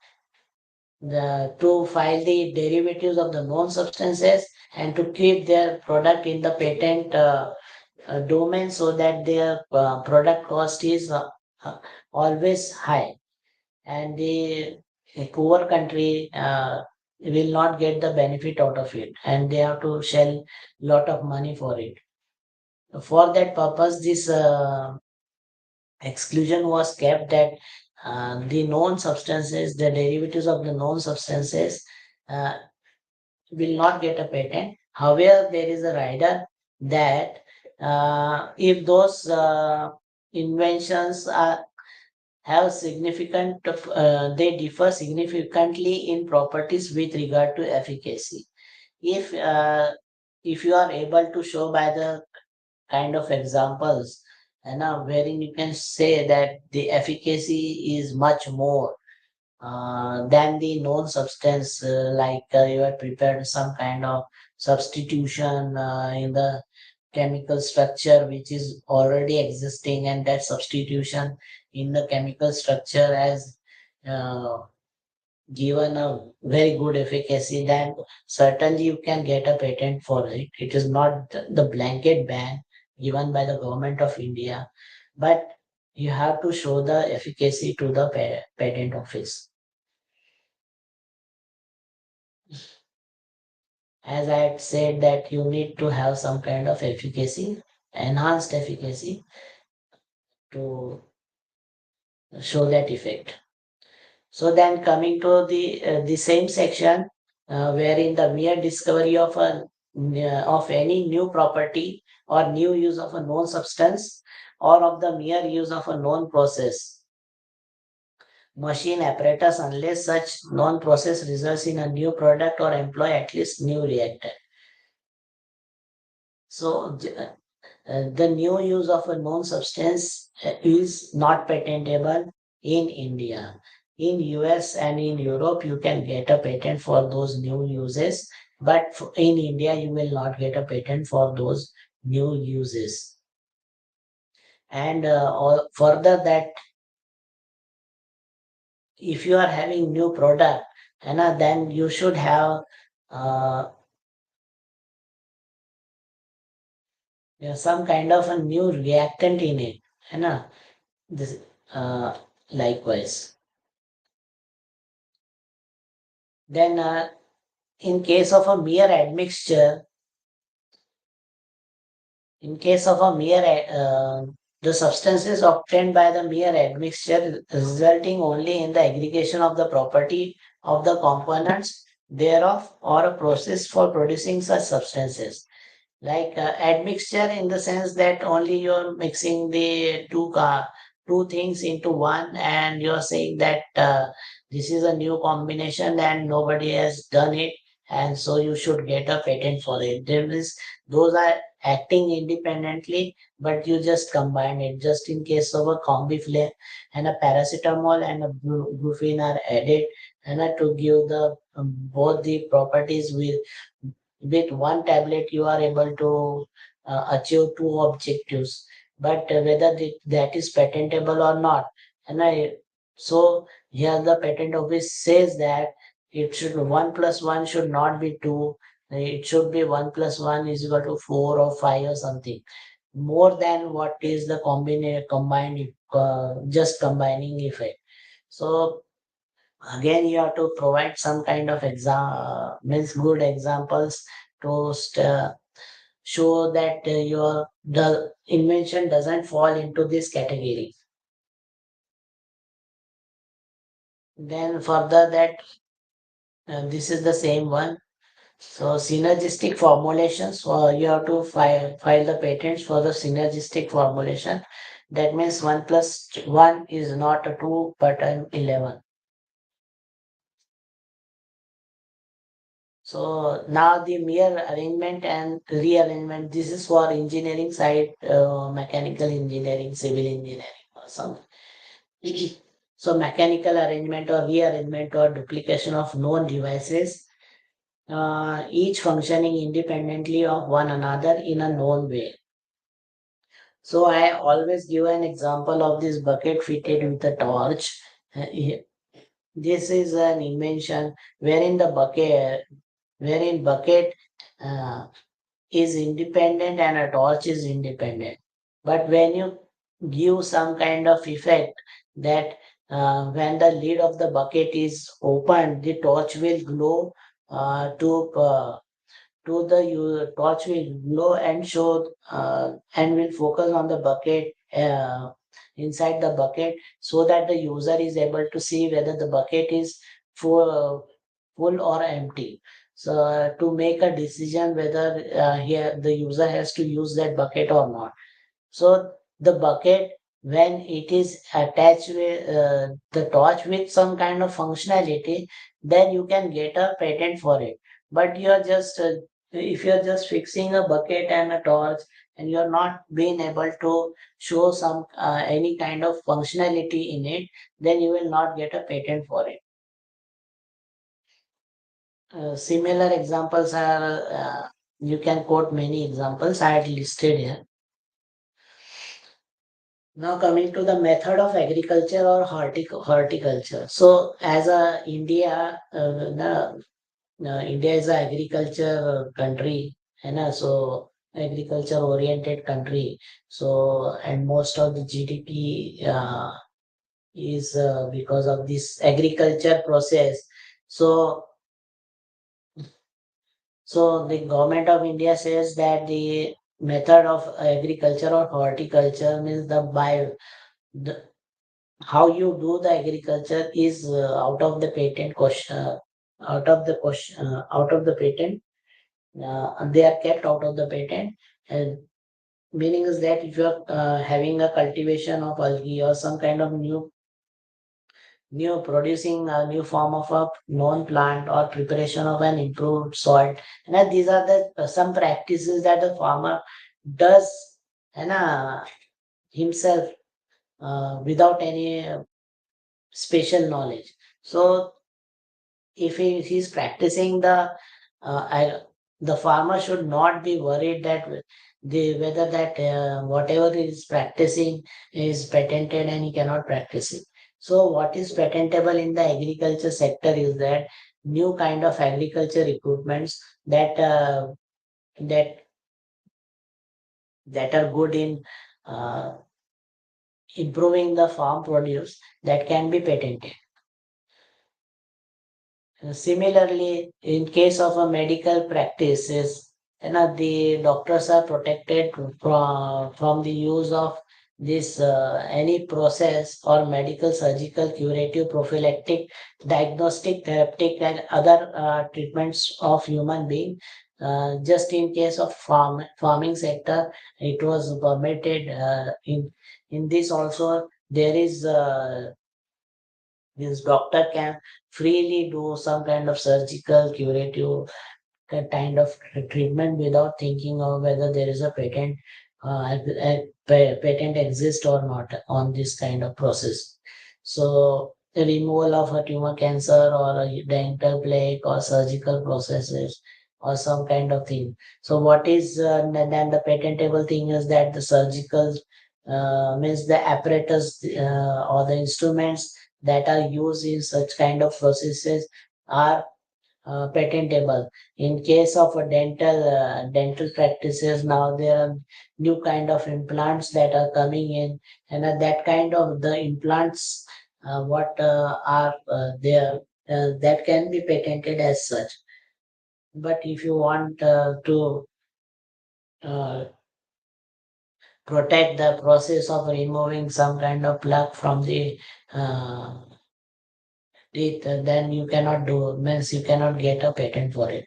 to file the derivatives of the known substances and to keep their product in the patent domain so that their product cost is always high, and the a poor country will not get the benefit out of it, and they have to shell lot of money for it. For that purpose, this exclusion was kept that the known substances, the derivatives of the known substances uh, will not get a patent. However, there is a rider that if those inventions have significant, they differ significantly in properties with regard to efficacy. If if you are able to show by the kind of examples, and wherein you can say that the efficacy is much more than the known substance, like you have prepared some kind of substitution in the chemical structure which is already existing, and that substitution in the chemical structure has uh, given a very good efficacy, then certainly you can get a patent for it. It is not the blanket ban given by the government of India, but you have to show the efficacy to the patent office. As I had said that you need to have some kind of efficacy, enhanced efficacy to show that effect. So then coming to the same section wherein the mere discovery of a of any new property or new use of a known substance or of the mere use of a known process, machine apparatus, unless such known process results in a new product or employ at least new reactor. So the new use of a known substance is not patentable in India. In US and in Europe, you can get a patent for those new uses, but in India, you will not get a patent for those new uses. And further that, if you are having new product, then you should have some kind of a new reactant in it. है ना? This likewise. Then in case of a mere admixture, in case of a the substances obtained by the mere admixture resulting only in the aggregation of the property of the components thereof or a process for producing such substances. Like admixture in the sense that only you're mixing the two things into one and you're saying that this is a new combination and nobody has done it and so you should get a patent for it. There is those are acting independently, but you just combine it. Just in case of a combiflame and a paracetamol and a brufen are added and to give the both the properties with one tablet you are able to achieve two objectives, but whether that is patentable or not. And so here the patent office says that it should 1 plus 1 should not be 2, it should be 1 plus 1 is equal to 4 or 5 or something more than what is the combined just combining effect. So again you have to provide some kind of means good examples to show that your the invention doesn't fall into this category. Then further that this is the same one. So synergistic formulations, you have to file the patents for the synergistic formulation. That means 1 plus 1 is not a 2 but an 11. So now the mere arrangement and rearrangement, this is for engineering side, mechanical engineering, civil engineering or something. So mechanical arrangement or rearrangement or duplication of known devices, each functioning independently of one another in a known way. So I always give an example of this bucket fitted with a torch. This is an invention wherein bucket uh, is independent and a torch is independent. But when you give some kind of effect that when the lid of the bucket is opened, the torch will glow to the torch will glow and show and will focus on the bucket inside the bucket so that the user is able to see whether the bucket is full or empty. So to make a decision whether here the user has to use that bucket or not. So the bucket, when it is attached with the torch with some kind of functionality, then you can get a patent for it. But you are just if you are just fixing a bucket and a torch and you are not being able to show some any kind of functionality in it, then you will not get a patent for it. Similar examples are you can quote many examples I had listed here. Now coming to the method of agriculture or horticulture. So as a India, India is an agriculture country, and so agriculture oriented country. So and most of the GDP is because of this agriculture process. So the government of India says that the method of agriculture or horticulture means the how you do the agriculture is out of the patent question, out of the patent. They are kept out of the patent, and meaning is that if you are having a cultivation of algae or some kind of new producing a new form of a known plant or preparation of an improved soil, and these are the some practices that the farmer does and himself without any special knowledge. So if he's practicing the farmer should not be worried that whether that whatever he is practicing is patented and he cannot practice it. So what is patentable in the agriculture sector is that new kind of agriculture equipments that that are good in uh, improving the farm produce that can be patented. Similarly, in case of a medical practices, the doctors are protected from the use of this any process or medical, surgical, curative, prophylactic, diagnostic, therapeutic, and other treatments of human being. Just in case of farming sector, it was permitted. In this also, there is this doctor can freely do some kind of surgical, curative kind of treatment without thinking of whether there is a patent exists or not on this kind of process. So the removal of a tumor cancer or a dental plaque or surgical processes or some kind of thing. So what is then the patentable thing is that the surgical means the apparatus or the instruments that are used in such kind of processes are patentable. In case of a dental practices, now there are new kind of implants that are coming in, and that kind of the implants what are there that can be patented as such. But if you want to uh, protect the process of removing some kind of plaque from the uh, teeth, then you cannot do means you cannot get a patent for it.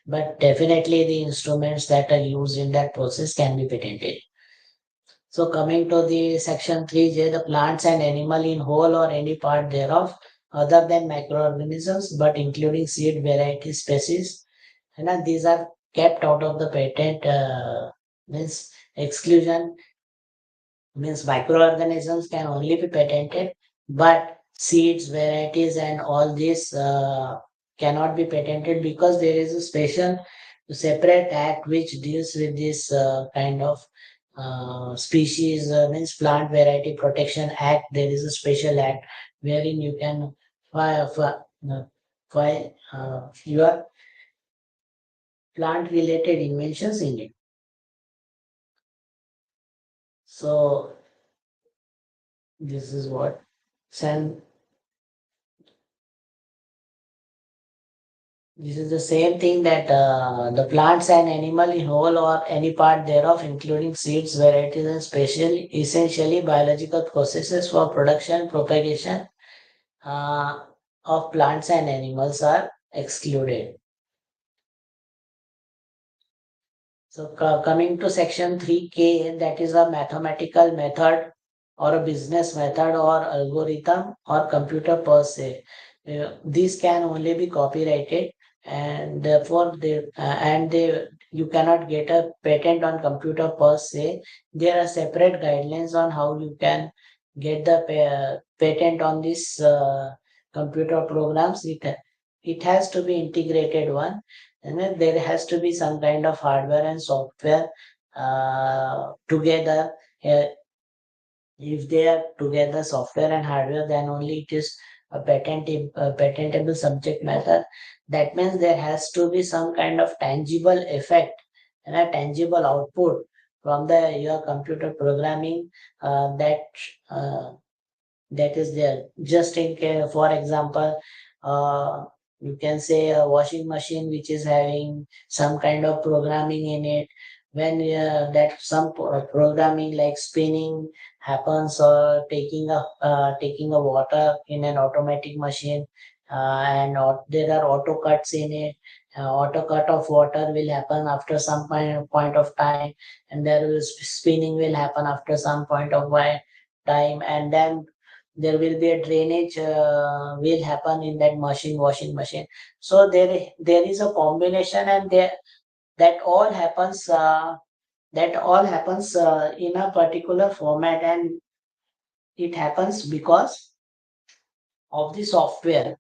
But definitely the instruments that are used in that process can be patented. So coming to the section 3J, the plants and animal in whole or any part thereof, other than microorganisms, but including seed variety species, and these are kept out of the patent means exclusion means microorganisms can only be patented, but seeds, varieties, and all this cannot be patented because there is a special separate act which deals with this kind of species means plant variety protection act. There is a special act wherein you can file your plant related inventions in it. So this is what San This is the same thing that the plants and animal in whole or any part thereof, including seeds, varieties, and essentially biological processes for production, propagation uh, of plants and animals are excluded. So coming to section 3K, that is a mathematical method or a business method or algorithm or computer per se. These can only be copyrighted and therefore you cannot get a patent on computer per se. There are separate guidelines on how you can get the patent on this computer programs. It has to be integrated one, and then there has to be some kind of hardware and software together. Uh, if they are together, software and hardware, then only it is a patentable subject matter. That means there has to be some kind of tangible effect and a tangible output from the your computer programming uh, that is there. Just in case, for example, uh, you can say a washing machine which is having some kind of programming in it. When that some programming like spinning happens or taking a water in an automatic machine, and there are auto cuts in it. Auto cut of water will happen after some point of time, and there will spinning will happen after some point of time, and then there will be a drainage will happen in that washing machine. So there is a combination, and there that all happens in a particular format, and it happens because of the software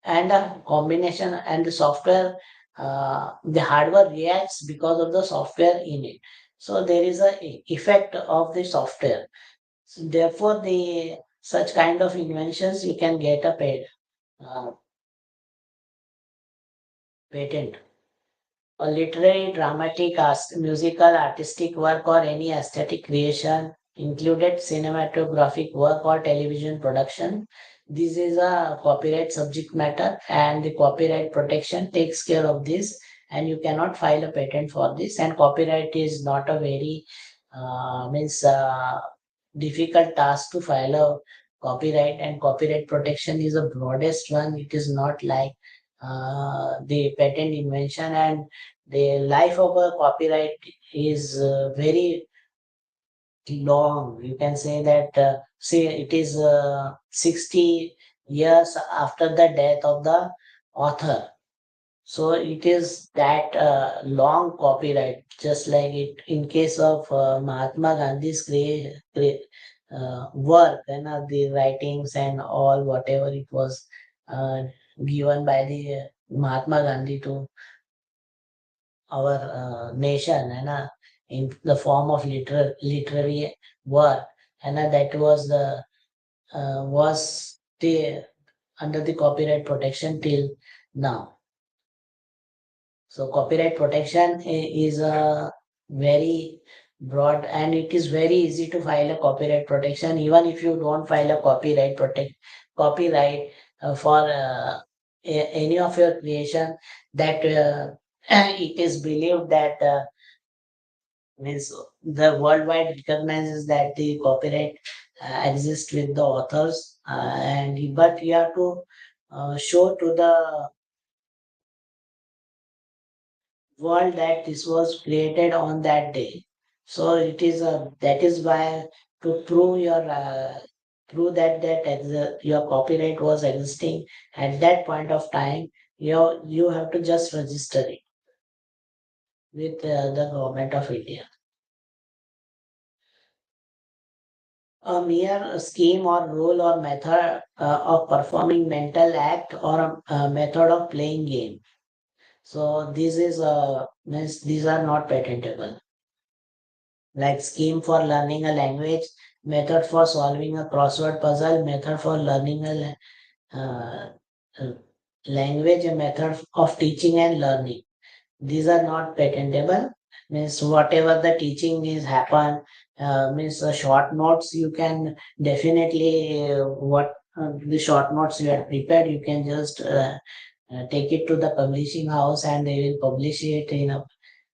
and a combination, and the software the hardware reacts because of the software in it. So there is a effect of the software. So therefore, the such kind of inventions you can get a uh, patent. A literary, dramatic, musical, artistic work, or any aesthetic creation, included cinematographic work or television production. This is a copyright subject matter, and the copyright protection takes care of this. And you cannot file a patent for this. And copyright is not a very means difficult task to file a copyright. And copyright protection is the broadest one. It is not like the patent invention, and the life of a copyright is very long. You can say that, see, it is 60 years after the death of the author. So it is that long copyright, just like it in case of Mahatma Gandhi's great work, and the writings and all, whatever it was uh, given by the Mahatma Gandhi to our nation, and in the form of literary work, and that was the was the under the copyright protection till now. So copyright protection is a very broad, and it is very easy to file a copyright protection. Even if you don't file a copyright for any of your creation, that it is believed that means the worldwide recognizes that the copyright exists with the authors, and but you have to show to the world that this was created on that day. So it is that is why, to prove your prove that your copyright was existing at that point of time, you have to just register it with the government of India. A mere scheme or rule or method of performing mental act, or a method of playing game. So this is means these are not patentable. Like scheme for learning a language, method for solving a crossword puzzle, method for learning uh, language, a method of teaching and learning. These are not patentable. Means whatever the teaching is happen, means short notes you can definitely what the short notes you have prepared, you can just take it to the publishing house, and they will publish it in a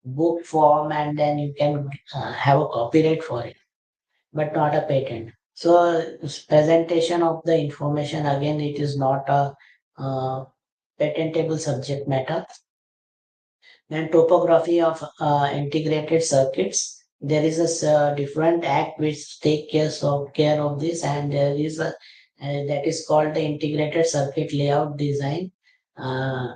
book form, and then you can have a copyright for it, but not a patent. So presentation of the information, again, it is not a patentable subject matter. And topography of integrated circuits. There is a different act which take care of this, and there is a that is called the integrated circuit layout design uh,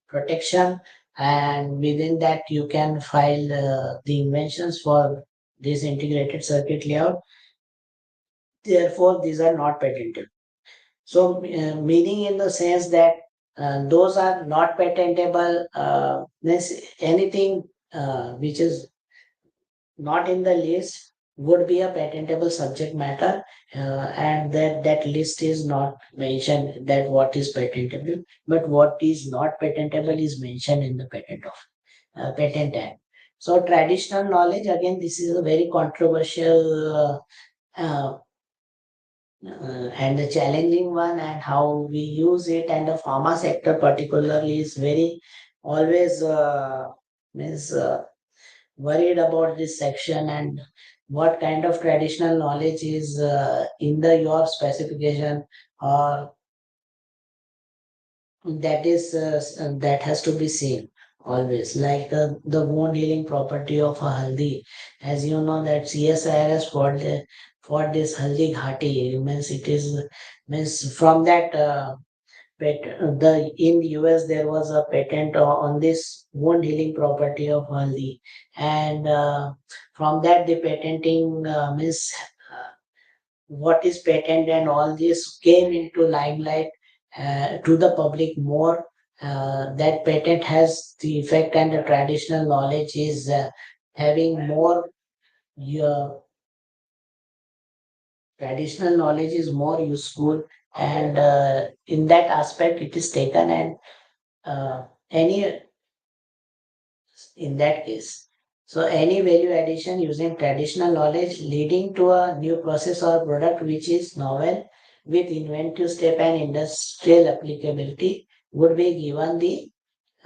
protection, and within that you can file the inventions for this integrated circuit layout. Therefore, these are not patentable. So, meaning in the sense that those are not patentable, means anything which is not in the list would be a patentable subject matter, and that list is not mentioned that what is patentable, but what is not patentable is mentioned in the Patent Act. So, traditional knowledge, again, this is a very controversial and the challenging one, and how we use it, and the pharma sector particularly is very always means worried about this section, and what kind of traditional knowledge is in the your specification, or that has to be seen always, like the wound healing property of a haldi. As you know that CSIRS for this haldi ghati, means it is means from that the in US there was a patent on this wound healing property of haldi, and from that the patenting means what is patent and all this came into limelight to the public more. That patent has the effect, and the traditional knowledge is having more uh, traditional knowledge is more useful, and in that aspect it is taken, and any in that case. So any value addition using traditional knowledge leading to a new process or product which is novel with inventive step and industrial applicability would be given the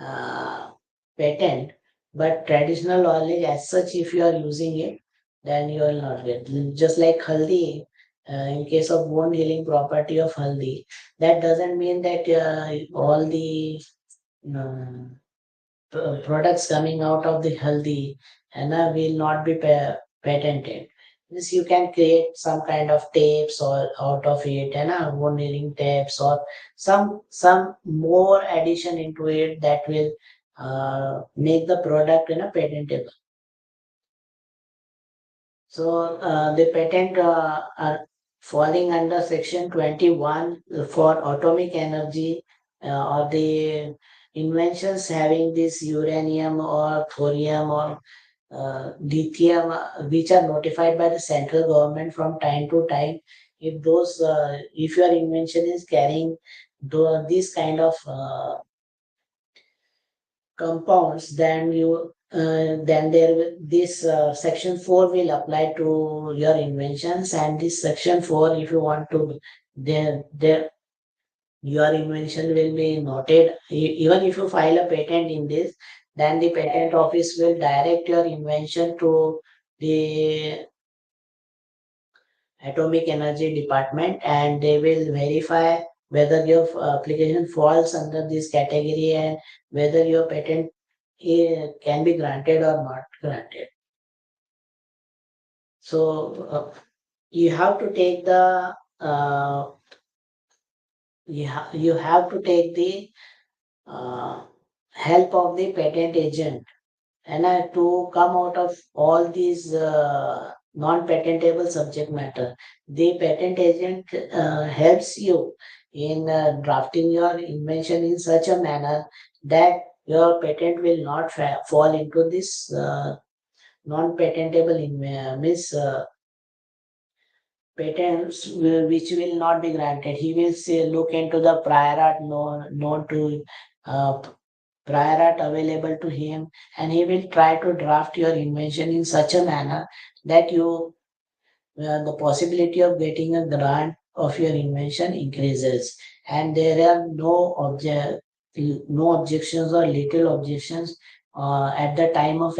uh, patent. But traditional knowledge as such, if you are using it, then you will not get. Just like haldi, in case of wound healing property of haldi, that doesn't mean that all the uh, products coming out of the haldi and will not be patented. This you can create some kind of tapes or out of it, and wound healing tapes or some more addition into it that will make the product patentable. So the patent are falling under section 21 for atomic energy or the inventions having this uranium or thorium or lithium, which are notified by the central government from time to time. If those, if your invention is carrying these kind of compounds, then then this section 4 will apply to your inventions, and this section 4, if you want to, there your invention will be noted. Even if you file a patent in this, then the patent office will direct your invention to the atomic energy department, and they will verify whether your application falls under this category and whether your patent can be granted or not granted. So you have to take the you have to take the uh, help of the patent agent, and to come out of all these non-patentable subject matter. The patent agent helps you in drafting your invention in such a manner that your patent will not fall into this non-patentable means patents which will not be granted. He will say, look into the prior art known to uh, prior art available to him, and he will try to draft your invention in such a manner that you the possibility of getting a grant of your invention increases, and there are no objections or little objections at the time of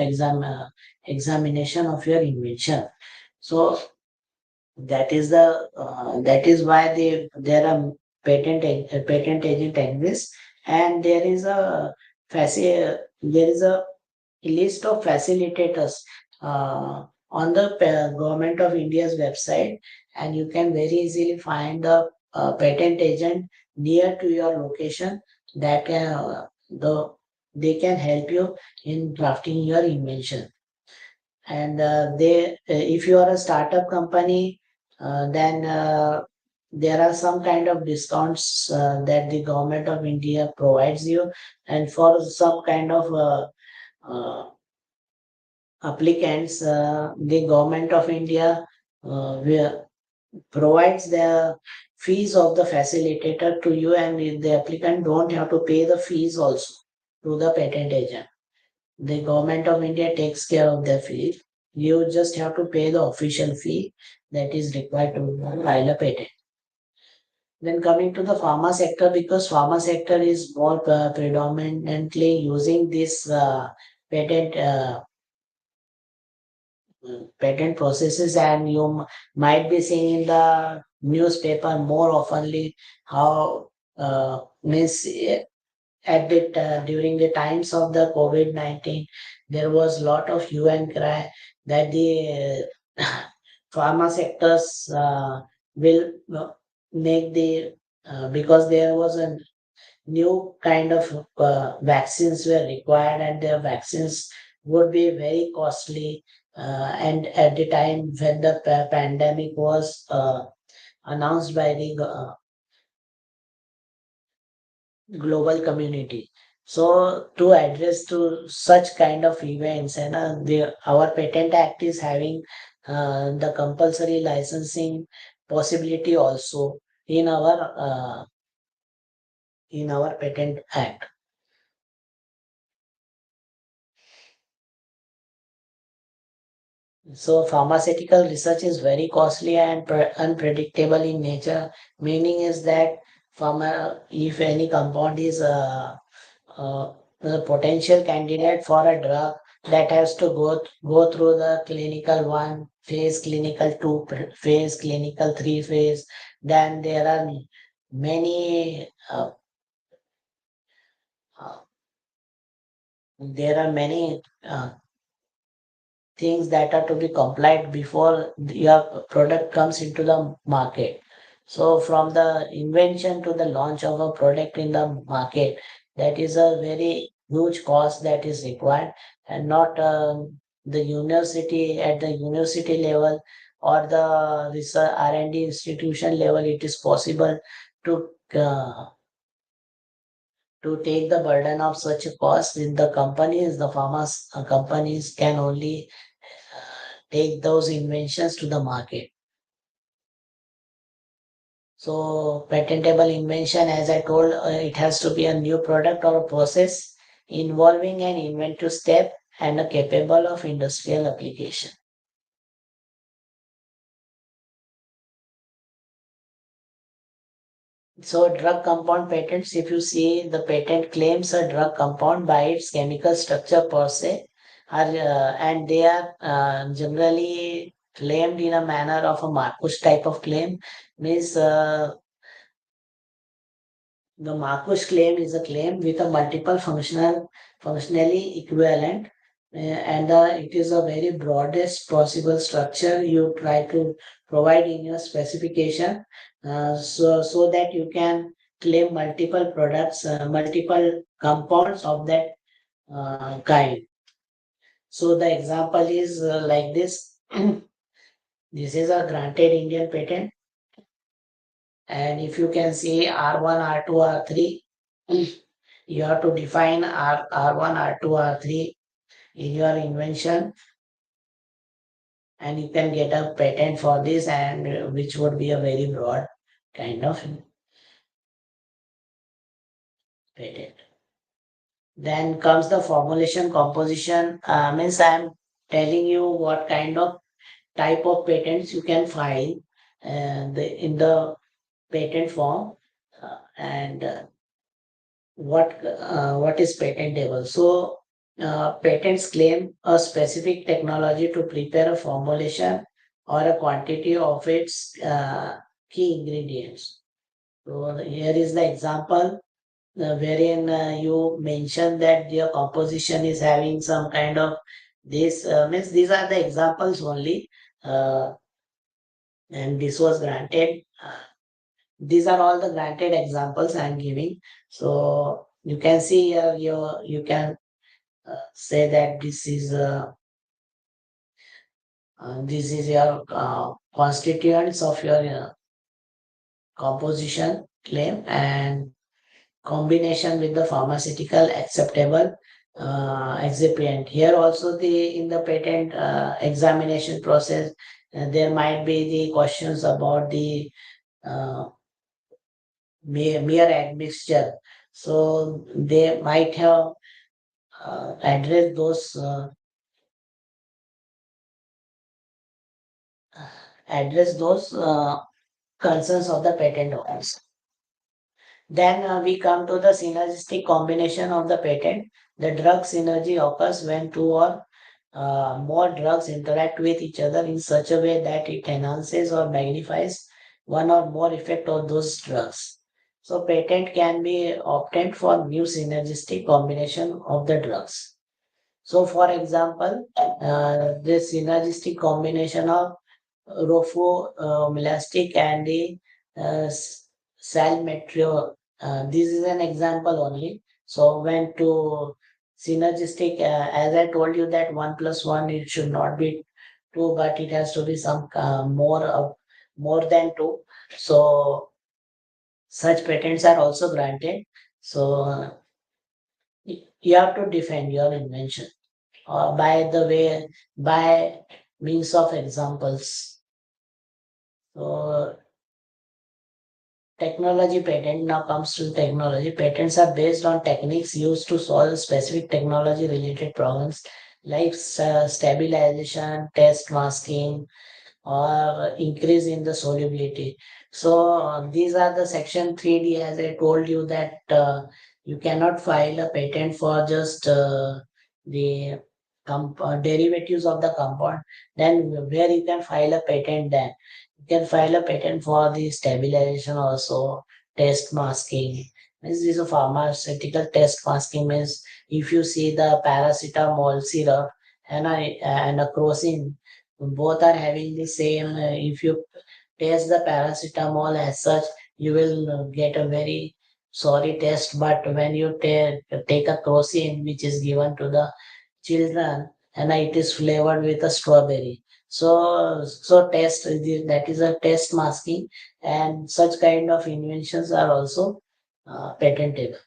examination of your invention. So that is why there are patent agent exists, and there is a list of facilitators on the government of India's website, and you can very easily find the patent agent near to your location that can they can help you in drafting your invention. And if you are a startup company, then there are some kind of discounts that the government of India provides you, and for some kind of uh, applicants, the government of India provides the fees of the facilitator to you, and the applicant don't have to pay the fees also to the patent agent. The government of India takes care of the fee. You just have to pay the official fee that is required to file a patent. Then coming to the pharma sector, because pharma sector is more predominantly using this patent patent processes, and you might be seeing in the newspaper more oftenly how means at the during the times of the COVID-19, there was a lot of hue and cry that the pharma sectors will make the because there was a new kind of vaccines were required, and the vaccines would be very costly. And at the time when the pandemic was announced by the global community. So to address to such kind of events, and our patent act is having the compulsory licensing possibility also in our patent act. So pharmaceutical research is very costly and unpredictable in nature. Meaning is that if any compound is a potential candidate for a drug, that has to go through the clinical 1 phase, clinical 2 phase, clinical 3 phase. Then there are many uh, there are many things that are to be complied before your product comes into the market. So from the invention to the launch of a product in the market, that is a very huge cost that is required, and not the university at the university level or the research R&D institution level. It is possible to take the burden of such a cost. In the companies, the pharma companies can only take those inventions to the market. So patentable invention, as I told, it has to be a new product or a process involving an inventive step and a capable of industrial application. So drug compound patents, if you see, the patent claims a drug compound by its chemical structure per se, and they are generally claimed in a manner of a Marcus type of claim. Means the Marcus claim is a claim with a multiple functionally equivalent, and it is a very broadest possible structure you try to provide in your specification, so that you can claim multiple products, multiple compounds of that kind. So the example is like this. This is a granted Indian patent, and if you can see R1, R2, R3, you have to define R1, R2, R3 in your invention, and you can get a patent for this, and which would be a very broad kind of patent. Then comes the formulation composition. Means I'm telling you what kind of type of patents you can file in the patent form, and what is patentable. So patents claim a specific technology to prepare a formulation or a quantity of its key ingredients. So here is the example wherein you mentioned that your composition is having some kind of this. Means these are the examples only, uh, and this was granted. These are all the granted examples I am giving. So you can see here, you can say that this is your constituents of your composition claim, and combination with the pharmaceutical acceptable excipient. Here also, the in the patent examination process, there might be the questions about the uh, mere admixture. So they might have addressed those concerns of the patent owners. Then we come to the synergistic combination of the patent. The drug synergy occurs when two or more drugs interact with each other in such a way that it enhances or magnifies one or more effect of those drugs. So patent can be obtained for new synergistic combination of the drugs. So for example, the synergistic combination of rofumelastic and the salmeterol. This is an example only. So when to synergistic, as I told you that 1+1, it should not be 2, but it has to be some more than 2. So such patents are also granted. So you have to defend your invention by means of examples. So technology patent now comes to technology. Patents are based on techniques used to solve specific technology related problems like stabilization, test masking, or increase in the solubility. So these are the section 3D, as I told you that you cannot file a patent for just the derivatives of the compound. Then where you can file a patent, then you can file a patent for the stabilization also, test masking. This is a pharmaceutical test masking means if you see the paracetamol syrup and a crocin, both are having the same. If you taste the paracetamol as such, you will get a very sorry taste. But when you take a crocin, which is given to the children, and it is flavored with a strawberry. So that is a test masking, and such kind of inventions are also patentable.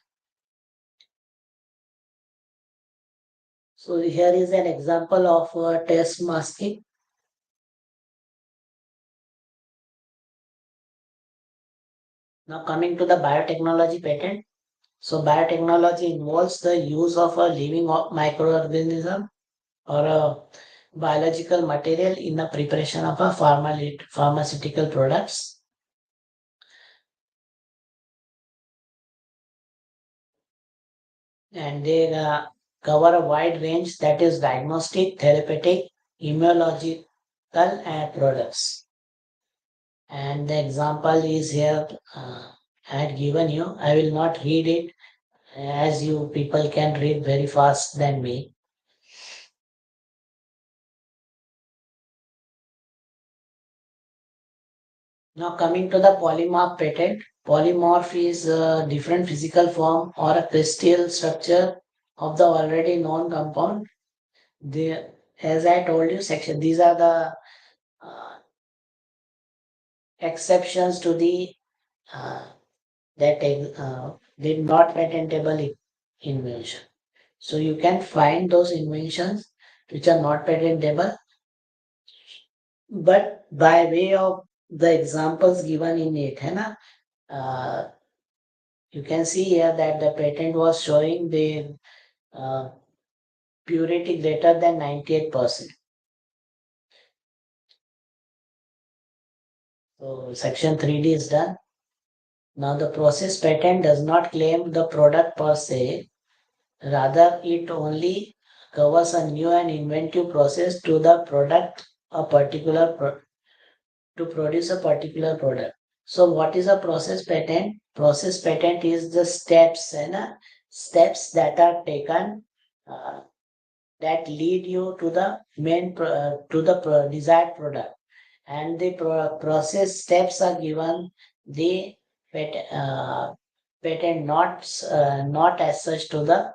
So here is an example of test masking. Now coming to the biotechnology patent. So biotechnology involves the use of a living microorganism or a biological material in the preparation of a pharmaceutical products. And they cover a wide range, that is diagnostic, therapeutic, immunological products. And the example is here I had given you. I will not read it, as you people can read very fast than me. Now coming to the polymorph patent. Polymorph is a different physical form or a crystal structure of the already known compound. As I told you, these are the uh, exceptions to the uh, that did not patentable invention. So you can find those inventions which are not patentable, but by way of the examples given in it, है ना? You can see here that the patent was showing the uh, purity greater than 98%. So section 3D is done. Now the process patent does not claim the product per se, rather it only covers a new and inventive process to the product a particular to produce a particular product. So what is a process patent? Process patent is the steps and steps that are taken uh, that lead you to the desired product, and the process steps are given the patent, not as such to the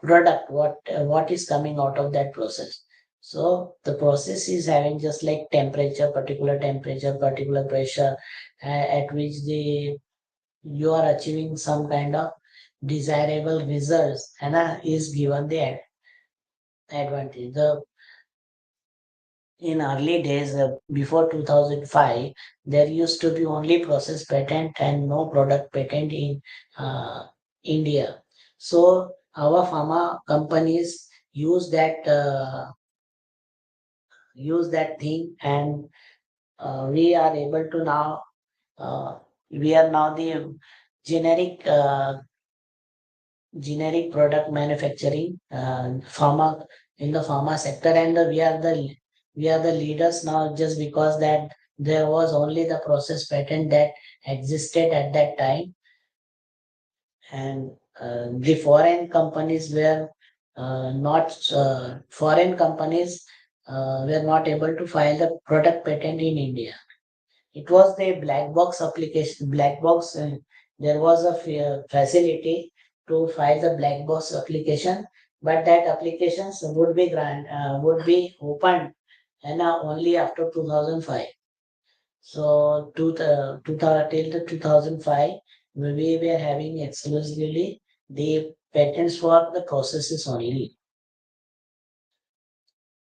product, what is coming out of that process. So the process is having just like particular temperature, particular pressure, at which you are achieving some kind of desirable results, and is given the advantage. In early days, before 2005, there used to be only process patent and no product patent in India. So our pharma companies use that thing, and we are able to now we are now the generic generic product manufacturing pharma in the pharma sector, and we are the leaders now, just because that there was only the process patent that existed at that time, and the foreign companies were not able to file the product patent in India. It was the black box application. Black box. There was a facility to file the black box application, but that applications would be opened, and only after 2005. So till the 2005, we were having exclusively the patents for the processes only.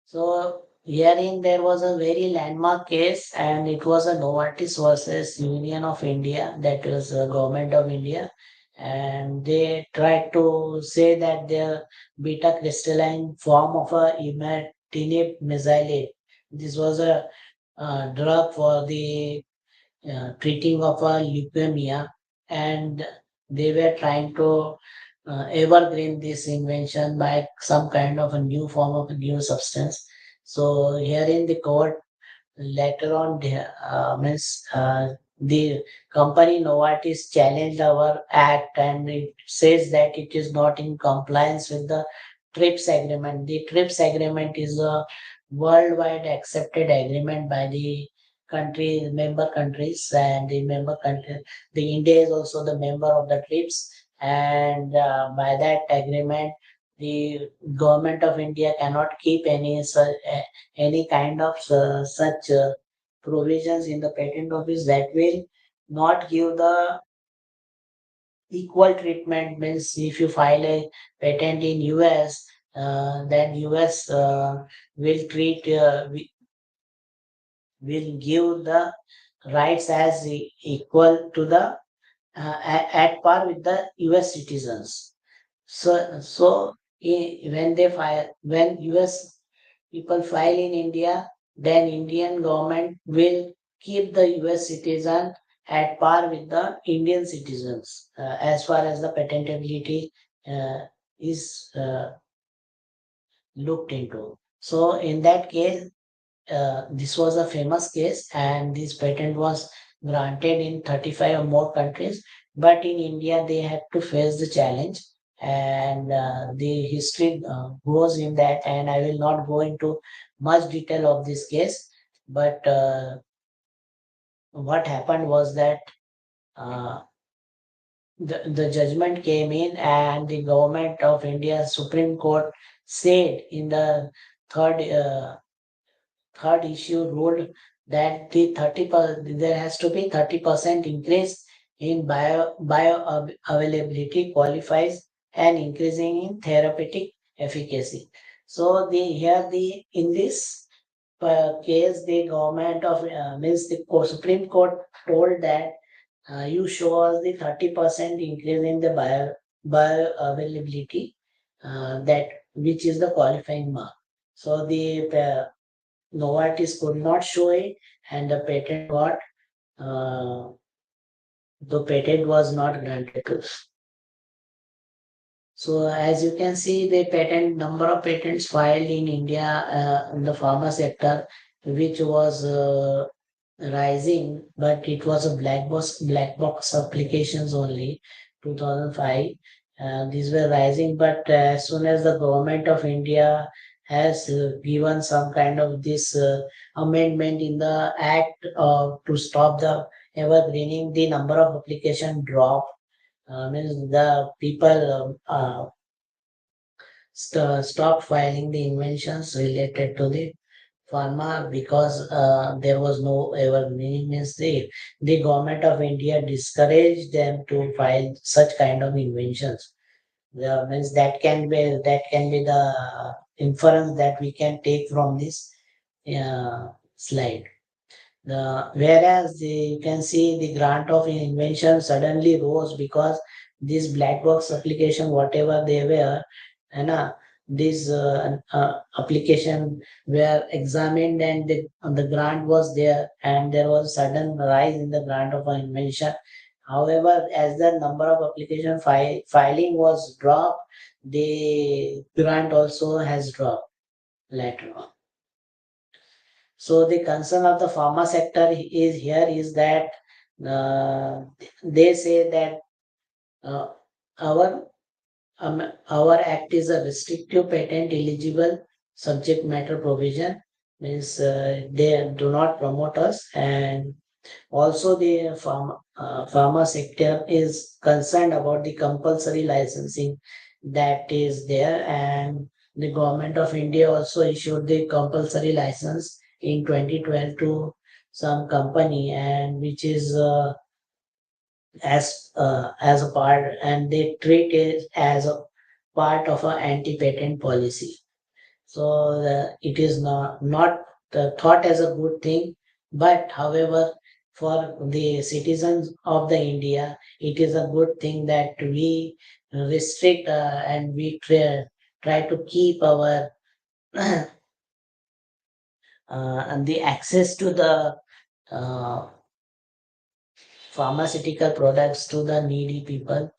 So Herein there was a very landmark case, and it was a Novartis versus Union of India, that was the government of India, and they tried to say that the beta crystalline form of a imatinib mesylate. This was a drug for the treating of a leukemia, and they were trying to evergreen this invention by some kind of a new form of a new substance. So here in the court later on, the company Novartis challenged our act, and it says that it is not in compliance with the TRIPS agreement. The TRIPS agreement is a worldwide accepted agreement by the member countries, and the member country, the India is also the member of the TRIPS, and by that agreement, the government of India cannot keep any kind of such provisions in the patent office that will not give the equal treatment. Means if you file a patent in US, then US will will give the rights as equal to the at par with the US citizens. So when they file, when US people file in India, then Indian government will keep the US citizen at par with the Indian citizens as far as the patentability uh, is looked into. So in that case, this was a famous case, and this patent was granted in 35 or more countries. But in India, they had to face the challenge, and the history goes in that. And I will not go into much detail of this case, but what happened was that uh, the judgment came in, and the government of India Supreme Court said in the third. Third issue ruled that there has to be 30% increase in bio availability qualifies and increasing in therapeutic efficacy. So the in this case, the government of means the Supreme Court told that you show us the 30% increase in the bioavailability, that which is the qualifying mark. So Novartis could not show it, and uh, the patent was not granted to. So as you can see, the patent number of patents filed in India in the pharma sector, which was rising, but it was a black box applications only. 2005, these were rising, but as soon as the government of India has given some kind of this amendment in the act to stop the evergreening, the number of application drop. Means the people stopped filing the inventions related to the pharma, because there was no evergreening. Means the government of India discouraged them to file such kind of inventions. Means that can be the inference that we can take from this slide. Whereas you can see the grant of invention suddenly rose because this black box application, whatever they were, and this application were examined, and the grant was there, and there was sudden rise in the grant of an invention. However, as the number of application filing was dropped, the grant also has dropped later on. So the concern of the pharma sector is that uh, they say that uh, our our act is a restrictive patent eligible subject matter provision. Means they do not promote us, and also the pharma sector is concerned about the compulsory licensing that is there, and the government of India also issued the compulsory license in 2012 to some company, and which is as a part, and they treat it as a part of an anti-patent policy. So it is not thought as a good thing, but however, for the citizens of the India, it is a good thing that we restrict and we try to keep our and the access to the uh, pharmaceutical products to the needy people.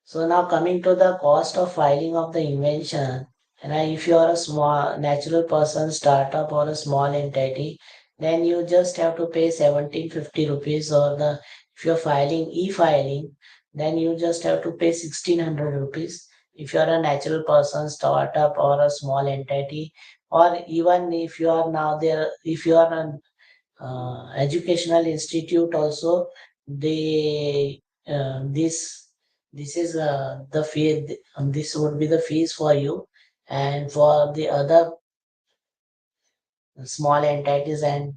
So now coming to the cost of filing of the invention, and if you are a small natural person, startup or a small entity, then you just have to pay 1750 rupees, or the if you're filing e-filing, then you just have to pay 1600 rupees. If you are a natural person, startup or a small entity, or even if you are now there, if you are an educational institute also, they this is the fee, this would be the fees for you. And for the other small entities and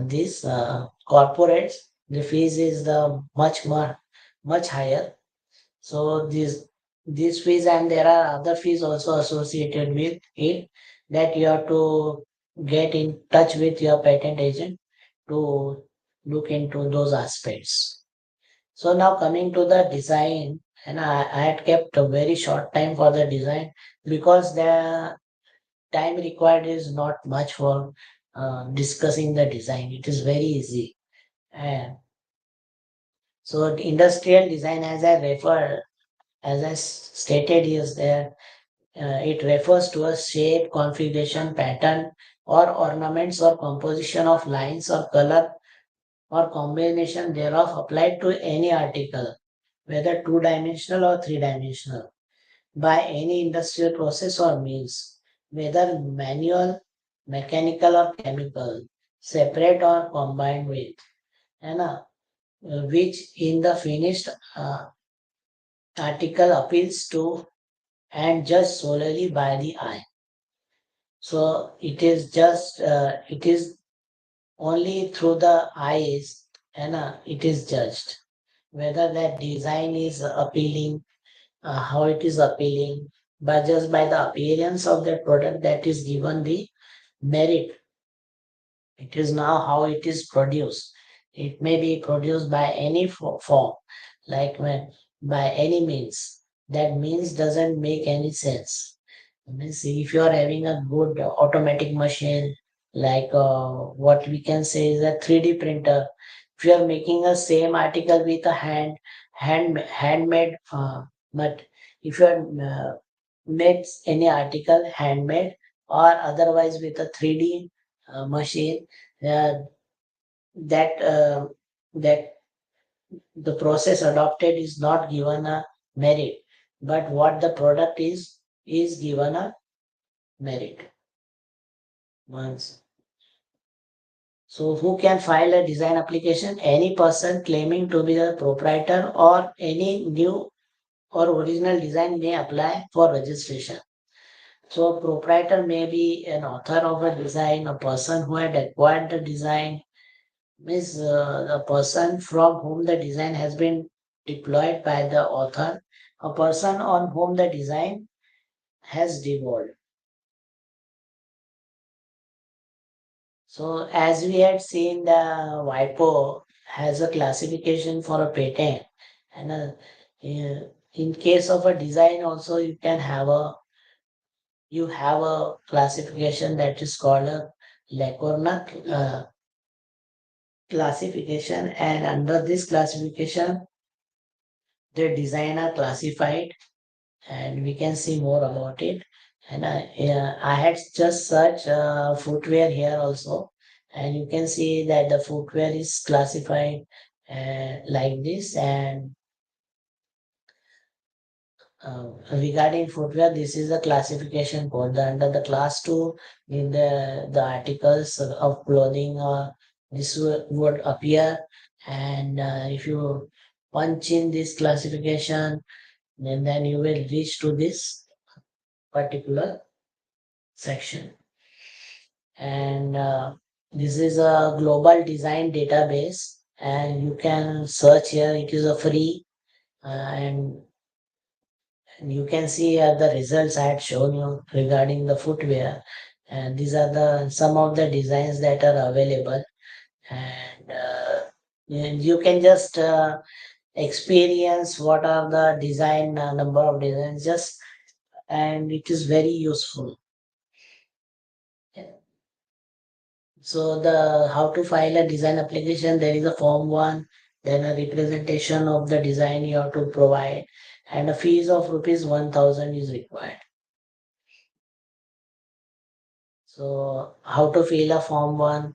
these corporates, the fees is the much more much higher. So these fees, and there are other fees also associated with it, that you have to get in touch with your patent agent to look into those aspects. So now coming to the design, and I had kept a very short time for the design, because the time required is not much for discussing the design. It is very easy. And so industrial design, as I stated, is there. It refers to a shape, configuration, pattern, or ornaments or composition of lines or color or combination thereof applied to any article, whether two-dimensional or three-dimensional, by any industrial process or means, whether manual, mechanical or chemical, separate or combined with, and which in the finished article appeals to and judged solely by the eye. So it is only through the eyes, and it is judged whether that design is appealing, how it is appealing, but just by the appearance of that product, that is given the merit. It is now how it is produced. It may be produced by any form, like when by any means. That means doesn't make any sense. Means if you are having a good automatic machine, like what we can say is a 3D printer, if you are making a same article with a handmade, but if you are made any article handmade or otherwise with a 3D machine, uh, that that the process adopted is not given a merit, but what the product is given a merit once. So who can file a design application? Any person claiming to be the proprietor or any new or original design may apply for registration. So proprietor may be an author of a design, a person who had acquired the design, means the person from whom the design has been deployed by the author, a person on whom the design has devolved. So as we had seen, the WIPO has a classification for a patent, and in case of a design also you have a classification that is called a Lacuna classification, and under this classification the design are classified, and we can see more about it. And I had just searched footwear here also, and you can see that the footwear is classified like this. And regarding footwear, this is the classification code. Under the class 2, in the articles of clothing, this would appear. And if you punch in this classification, then you will reach to this particular section. And this is a global design database, and you can search here. It is a free, and And you can see here the results I had shown you regarding the footwear. And these are the some of the designs that are available. And you can just experience what are the design number of designs just, and it is very useful. So the how to file a design application, there is a form one, then a representation of the design you have to provide, and a fees of rupees 1000 is required. So how to fill a form one?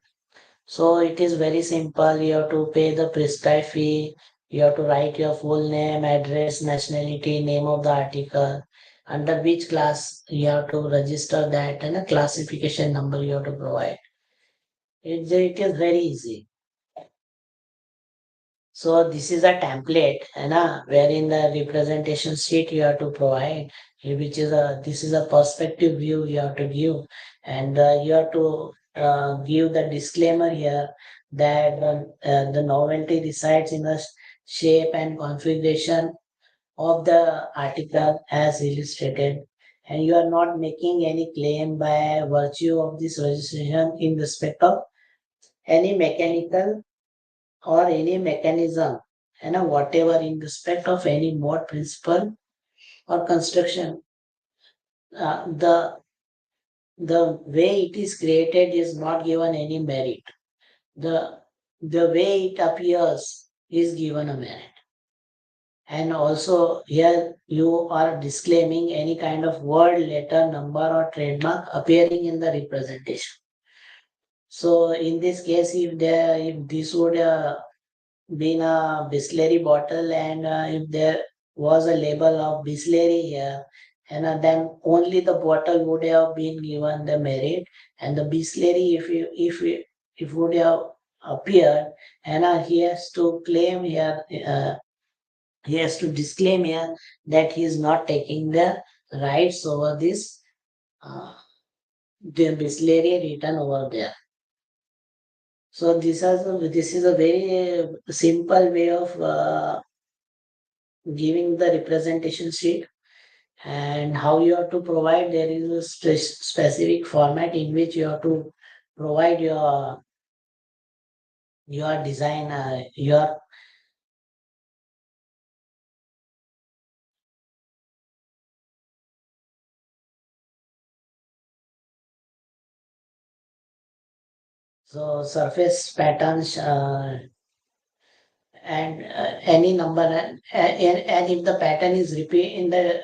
So it is very simple. You have to pay the prescribed fee. You have to write your full name, address, nationality, name of the article, under which class you have to register that, and a classification number you have to provide. It is very easy. So this is a template, wherein the representation sheet you have to provide, which is a this is a perspective view you have to give, and you have to give the disclaimer here that the novelty resides in the shape and configuration of the article as illustrated, and you are not making any claim by virtue of this registration in respect of any mechanical or any mechanism, whatever in respect of any mode, principle, or construction. The way it is created is not given any merit. The the way it appears is given a merit. And also here you are disclaiming any kind of word, letter, number, or trademark appearing in the representation. So in this case, if this would been a Bisleri bottle, and if there was a label of Bisleri here, and then only the bottle would have been given the merit, and the Bisleri, if would have appeared, and he has to claim here, he has to disclaim here that he is not taking the rights over this the Bisleri written over there. So this is a very simple way of giving the representation sheet, and how you have to provide. There is a specific format in which you have to provide your design, your so surface patterns, and any number, and if the pattern is repeat in the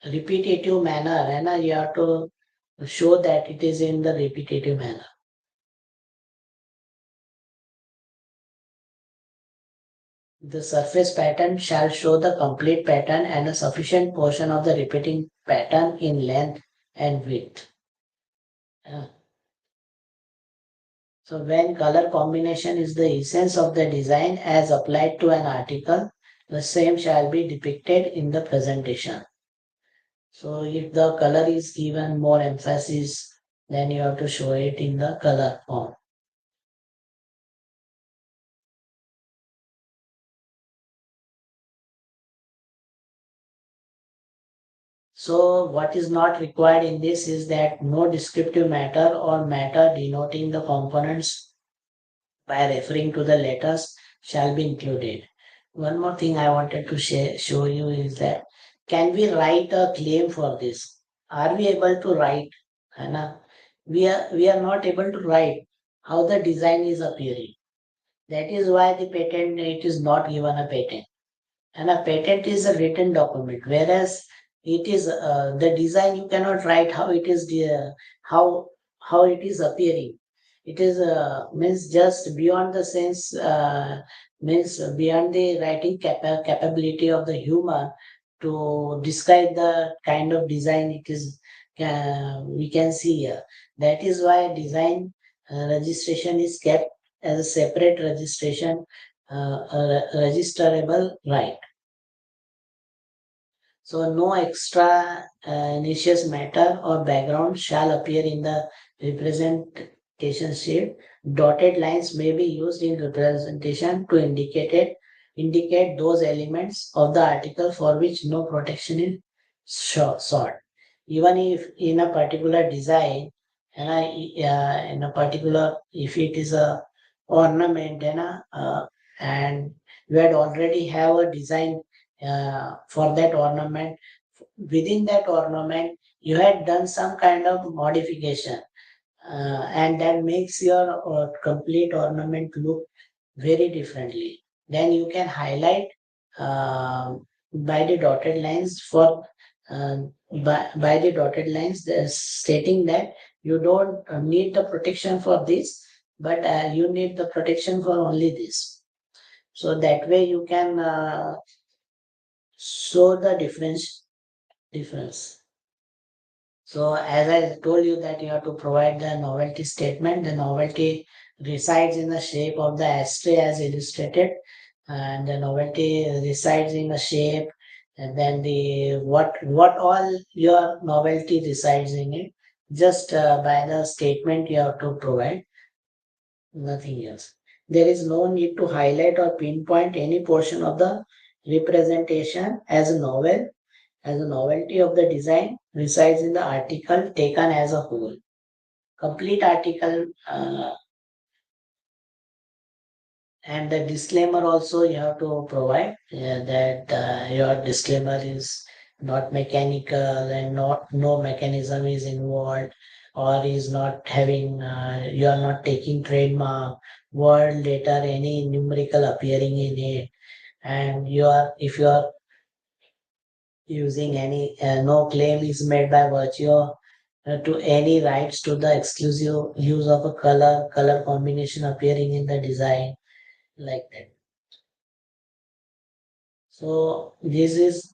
repetitive manner, and you have to show that it is in the repetitive manner. The surface pattern shall show the complete pattern and a sufficient portion of the repeating pattern in length and width. So when color combination is the essence of the design as applied to an article, the same shall be depicted in the presentation. So if the color is given more emphasis, then you have to show it in the color form. So what is not required in this is that no descriptive matter or matter denoting the components by referring to the letters shall be included. One more thing I wanted to show you is that, can we write a claim for this? Are we able to write? Anna? We are not able to write how the design is appearing. That is why the patent, it is not given a patent. And a patent is a written document, whereas it is the design, you cannot write how it is how it is appearing. It is means just beyond the sense, means beyond the writing capability of the human to describe the kind of design it is, we can see here. That is why design registration is kept as a separate registration, registerable right. So no extra niches matter or background shall appear in the representation sheet. Dotted lines may be used in representation to indicate those elements of the article for which no protection is short. Even if in a particular design, and in a particular, if it is a ornament, and you had already have a design for that ornament. Within that ornament, you had done some kind of modification, and that makes your complete ornament look very differently. Then you can highlight uh, by the dotted lines uh, by the dotted lines stating that you don't need the protection for this, but you need the protection for only this. So that way you can show the difference. So as I told you that you have to provide the novelty statement. The novelty resides in the shape of the ashtray as illustrated, and the novelty resides in the shape, and then the what all your novelty resides in it. Just by the statement you have to provide, nothing else. There is no need to highlight or pinpoint any portion of the representation as a novel, as the novelty of the design resides in the article taken as a whole. Complete article and the disclaimer also you have to provide that your disclaimer is not mechanical and not no mechanism is involved, or is not having you are not taking trademark word letter any numerical appearing in it, and you are if you are using any no claim is made by virtue to any rights to the exclusive use of a color combination appearing in the design, like that. So this is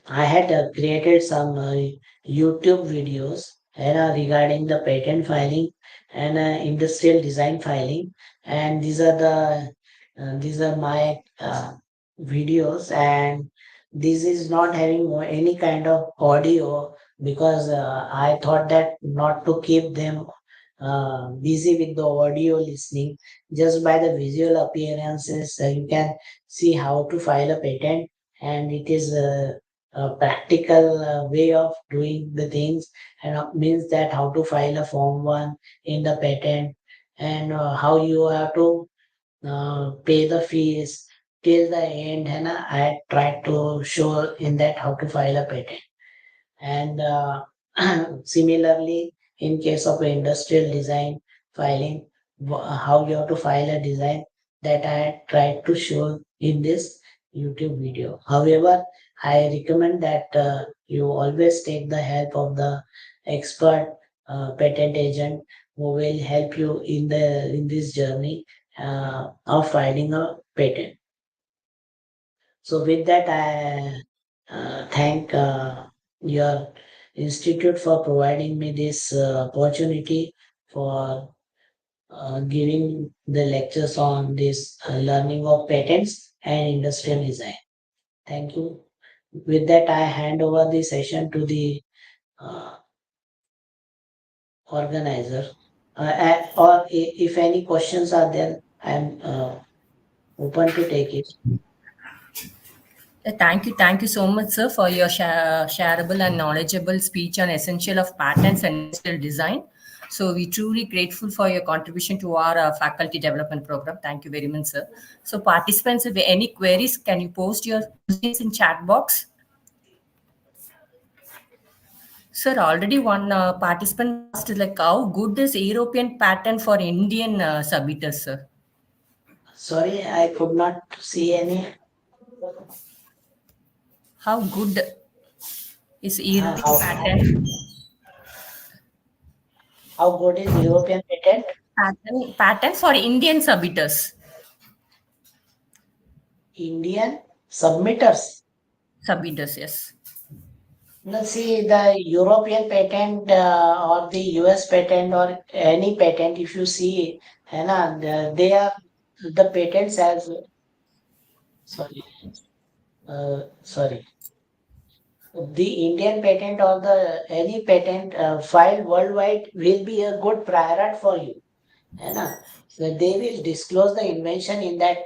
I had created some YouTube videos regarding the patent filing and industrial design filing, and these are my videos, and this is not having any kind of audio because I thought that not to keep them busy with the audio listening. Just by the visual appearances, you can see how to file a patent, and it is a practical way of doing the things, and means that how to file a form 1 in the patent, and how you have to pay the fees till the end, and I tried to show in that how to file a patent. And similarly, in case of industrial design filing, how you have to file a design, that I tried to show in this YouTube video. However, I recommend that you always take the help of the expert patent agent who will help you in this journey of filing a patent. So with that, I thank your institute for providing me this opportunity for giving the lectures on this learning of patents and industrial design. Thank you. With that, I hand over the session to the uh, organizer. If any questions are there, I'm open to take it. Thank you so much, sir, for your shareable and knowledgeable speech on essential of patents and industrial design. So we truly grateful for your contribution to our faculty development program. Thank you very much, sir. So participants, if any queries, can you post your questions in chat box? Sir, already one participant asked like how good is European patent for Indian submitters, sir? Sorry, I could not see any. How good is European How patent? how good is European patent? Patent for Indian submitters. Indian submitters. Submitters, yes. Now, see the European patent or the US patent or any patent, if you see, they are the patents as sorry, sorry. The Indian patent or the any patent filed worldwide will be a good prior art for you. है ना? they will disclose the invention in that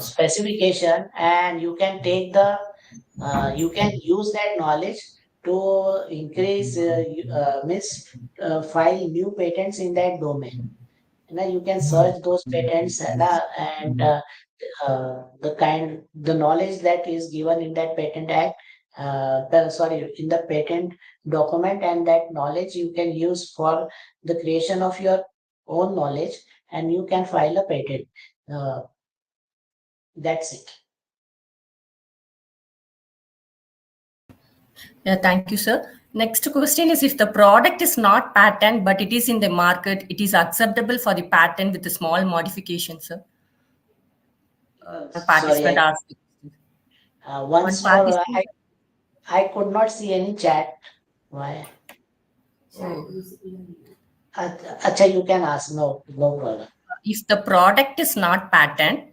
specification, and you can take the you can use that knowledge to increase means file new patents in that domain. You can search those patents, the knowledge that is given in that patent act, in the patent document, and that knowledge you can use for the creation of your own knowledge, and you can file a patent. uh, that's it. Yeah, thank you, sir. Next question is, if the product is not patent but it is in the market, it is acceptable for the patent with a small modification, sir? One Sorry, participant asked. One once more, participant. I could not see any chat. Why? Acha, you can ask. No problem. If the product is not patent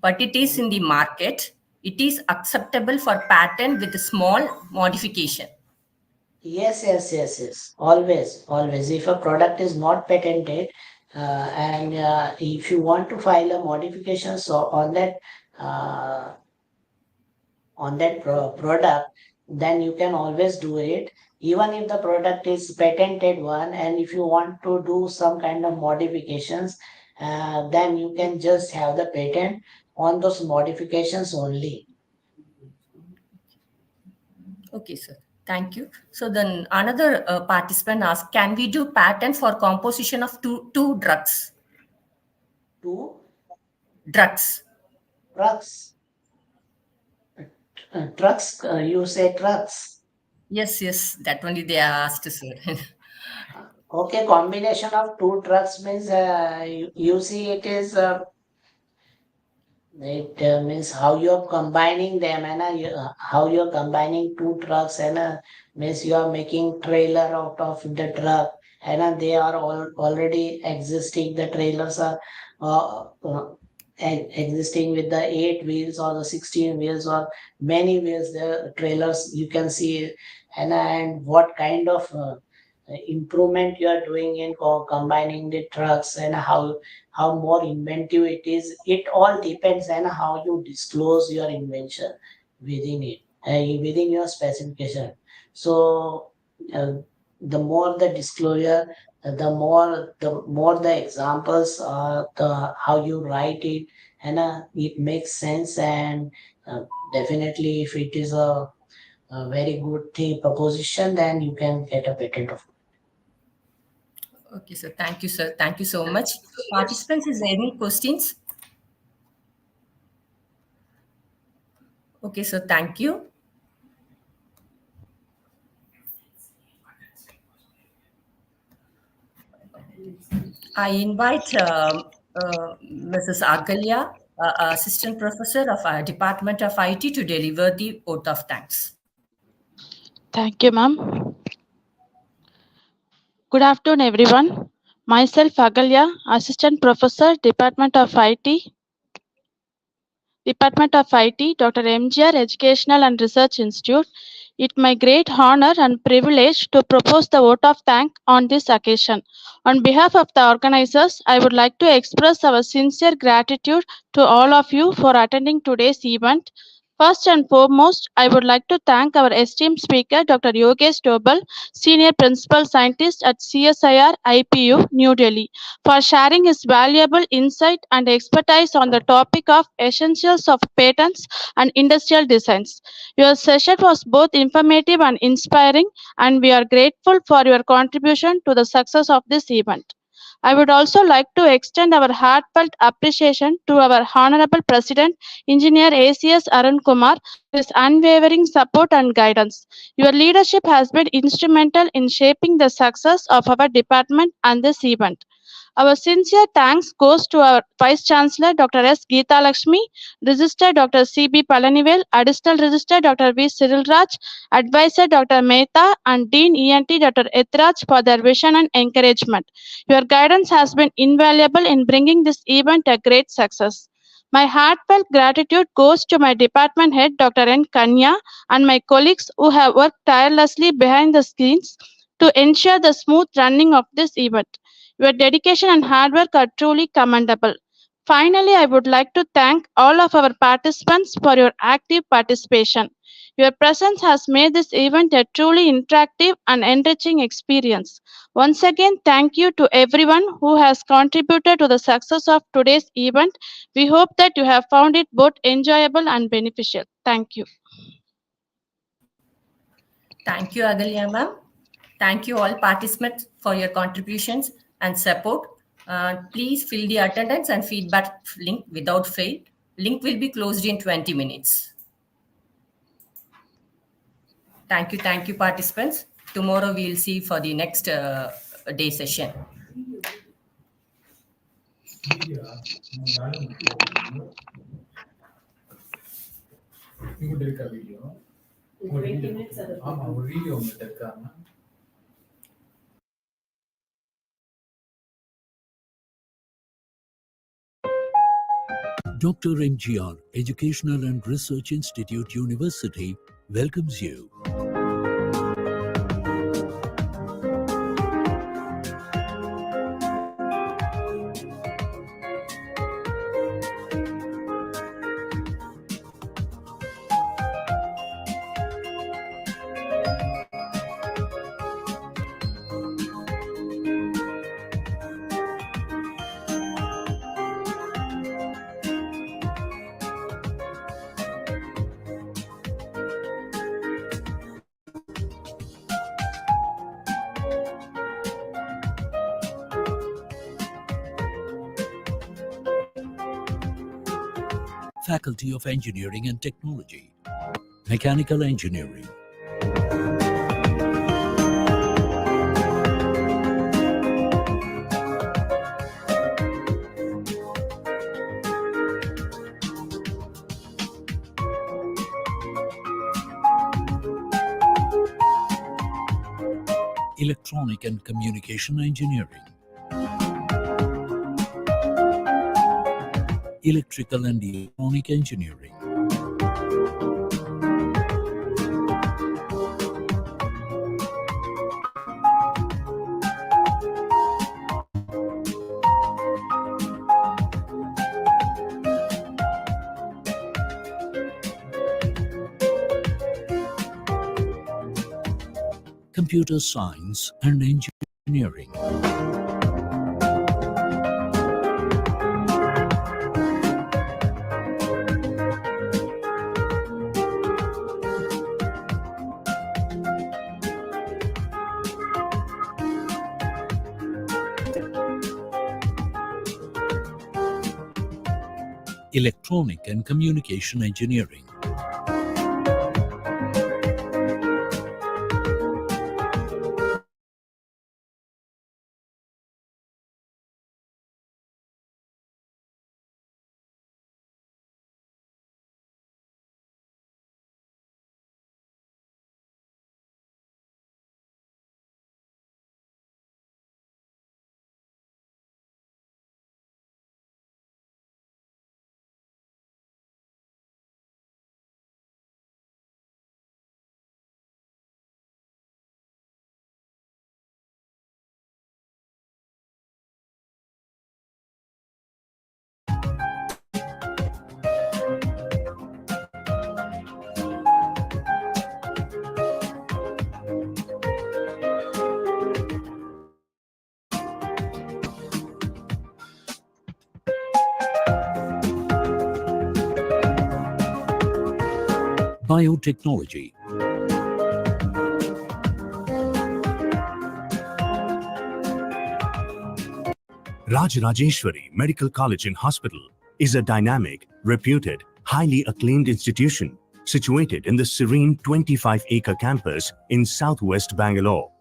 but it is in the market, it is acceptable for patent with a small modification. Yes. Always. If a product is not patented, and if you want to file a modification uh, on that product, then you can always do it. Even if the product is patented one, and if you want to do some kind of modifications, then you can just have the patent on those modifications only. Okay, sir. Thank you. So then another participant asked, can we do patent for composition of two drugs? Two Drugs. trucks, trucks. You say trucks. Yes. That only they asked, sir. Okay, combination of two trucks means you see it is it means how you're combining them, and how you're combining two trucks, and means you are making trailer out of the truck, and they are all already existing. The trailers are uh, uh, existing with the 8 wheels or the 16 wheels or many wheels. The trailers you can see, and what kind of improvement you are doing in combining the trucks, and how more inventive it is. It all depends on how you disclose your invention within it, within your specification. So uh, the more the disclosure, the more the examples, the how you write it, and it makes sense. And definitely, if it is a very good thing proposition, then you can get a patent of. Okay, sir. Thank you, sir. Thank you so much. Participants, is there any questions? Okay, sir. Thank you. I invite Mrs. Agalya, Assistant Professor of Department of IT, to deliver the vote of thanks. Thank you, ma'am. Good afternoon, everyone. Myself, Agalya, Assistant Professor, Department of IT, Dr.M.G.R. Educational and Research Institute. It's my great honor and privilege to propose the vote of thanks on this occasion. On behalf of the organizers, I would like to express our sincere gratitude to all of you for attending today's event. First and foremost, I would like to thank our esteemed speaker, Dr. Yogesh Dobal, Senior Principal Scientist at CSIR IPU, New Delhi, for sharing his valuable insight and expertise on the topic of essentials of patents and industrial designs. Your session was both informative and inspiring, and we are grateful for your contribution to the success of this event. I would also like to extend our heartfelt appreciation to our Honorable President, Engineer ACS Arun Kumar, for his unwavering support and guidance. Your leadership has been instrumental in shaping the success of our department and this event. Our sincere thanks goes to our Vice Chancellor Dr. S. Geeta Lakshmi, Registrar Dr. C.B. Palanivel, Additional Registrar Dr. V. Cyril Raj, Advisor Dr. Mehta, and Dean ENT Dr. Etraj for their vision and encouragement. Your guidance has been invaluable in bringing this event a great success. My heartfelt gratitude goes to my department head, Dr. N. Kanya, and my colleagues who have worked tirelessly behind the scenes to ensure the smooth running of this event. Your dedication and hard work are truly commendable. Finally, I would like to thank all of our participants for your active participation. Your presence has made this event a truly interactive and enriching experience. Once again, thank you to everyone who has contributed to the success of today's event. We hope that you have found it both enjoyable and beneficial. Thank you. Thank you, Agalya ma'am. Thank you all participants for your contributions and support. Please fill the attendance and feedback link without fail. Link will be closed in 20 minutes. Thank you, participants. Tomorrow we will see for the next day session. Dr.M.G.R. Educational and Research Institute University welcomes you. Faculty of Engineering and Technology, Mechanical Engineering, Electronic and Communication Engineering, Electrical and Electronic Engineering, Computer Science and Engineering, Electronic and Communication Engineering, Biotechnology, Rajajeshwari Medical College and Hospital is a dynamic, reputed, highly acclaimed institution situated in the serene 25-acre campus in southwest Bangalore.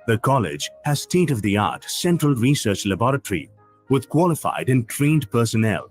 The college has state-of-the-art central research laboratory with qualified and trained personnel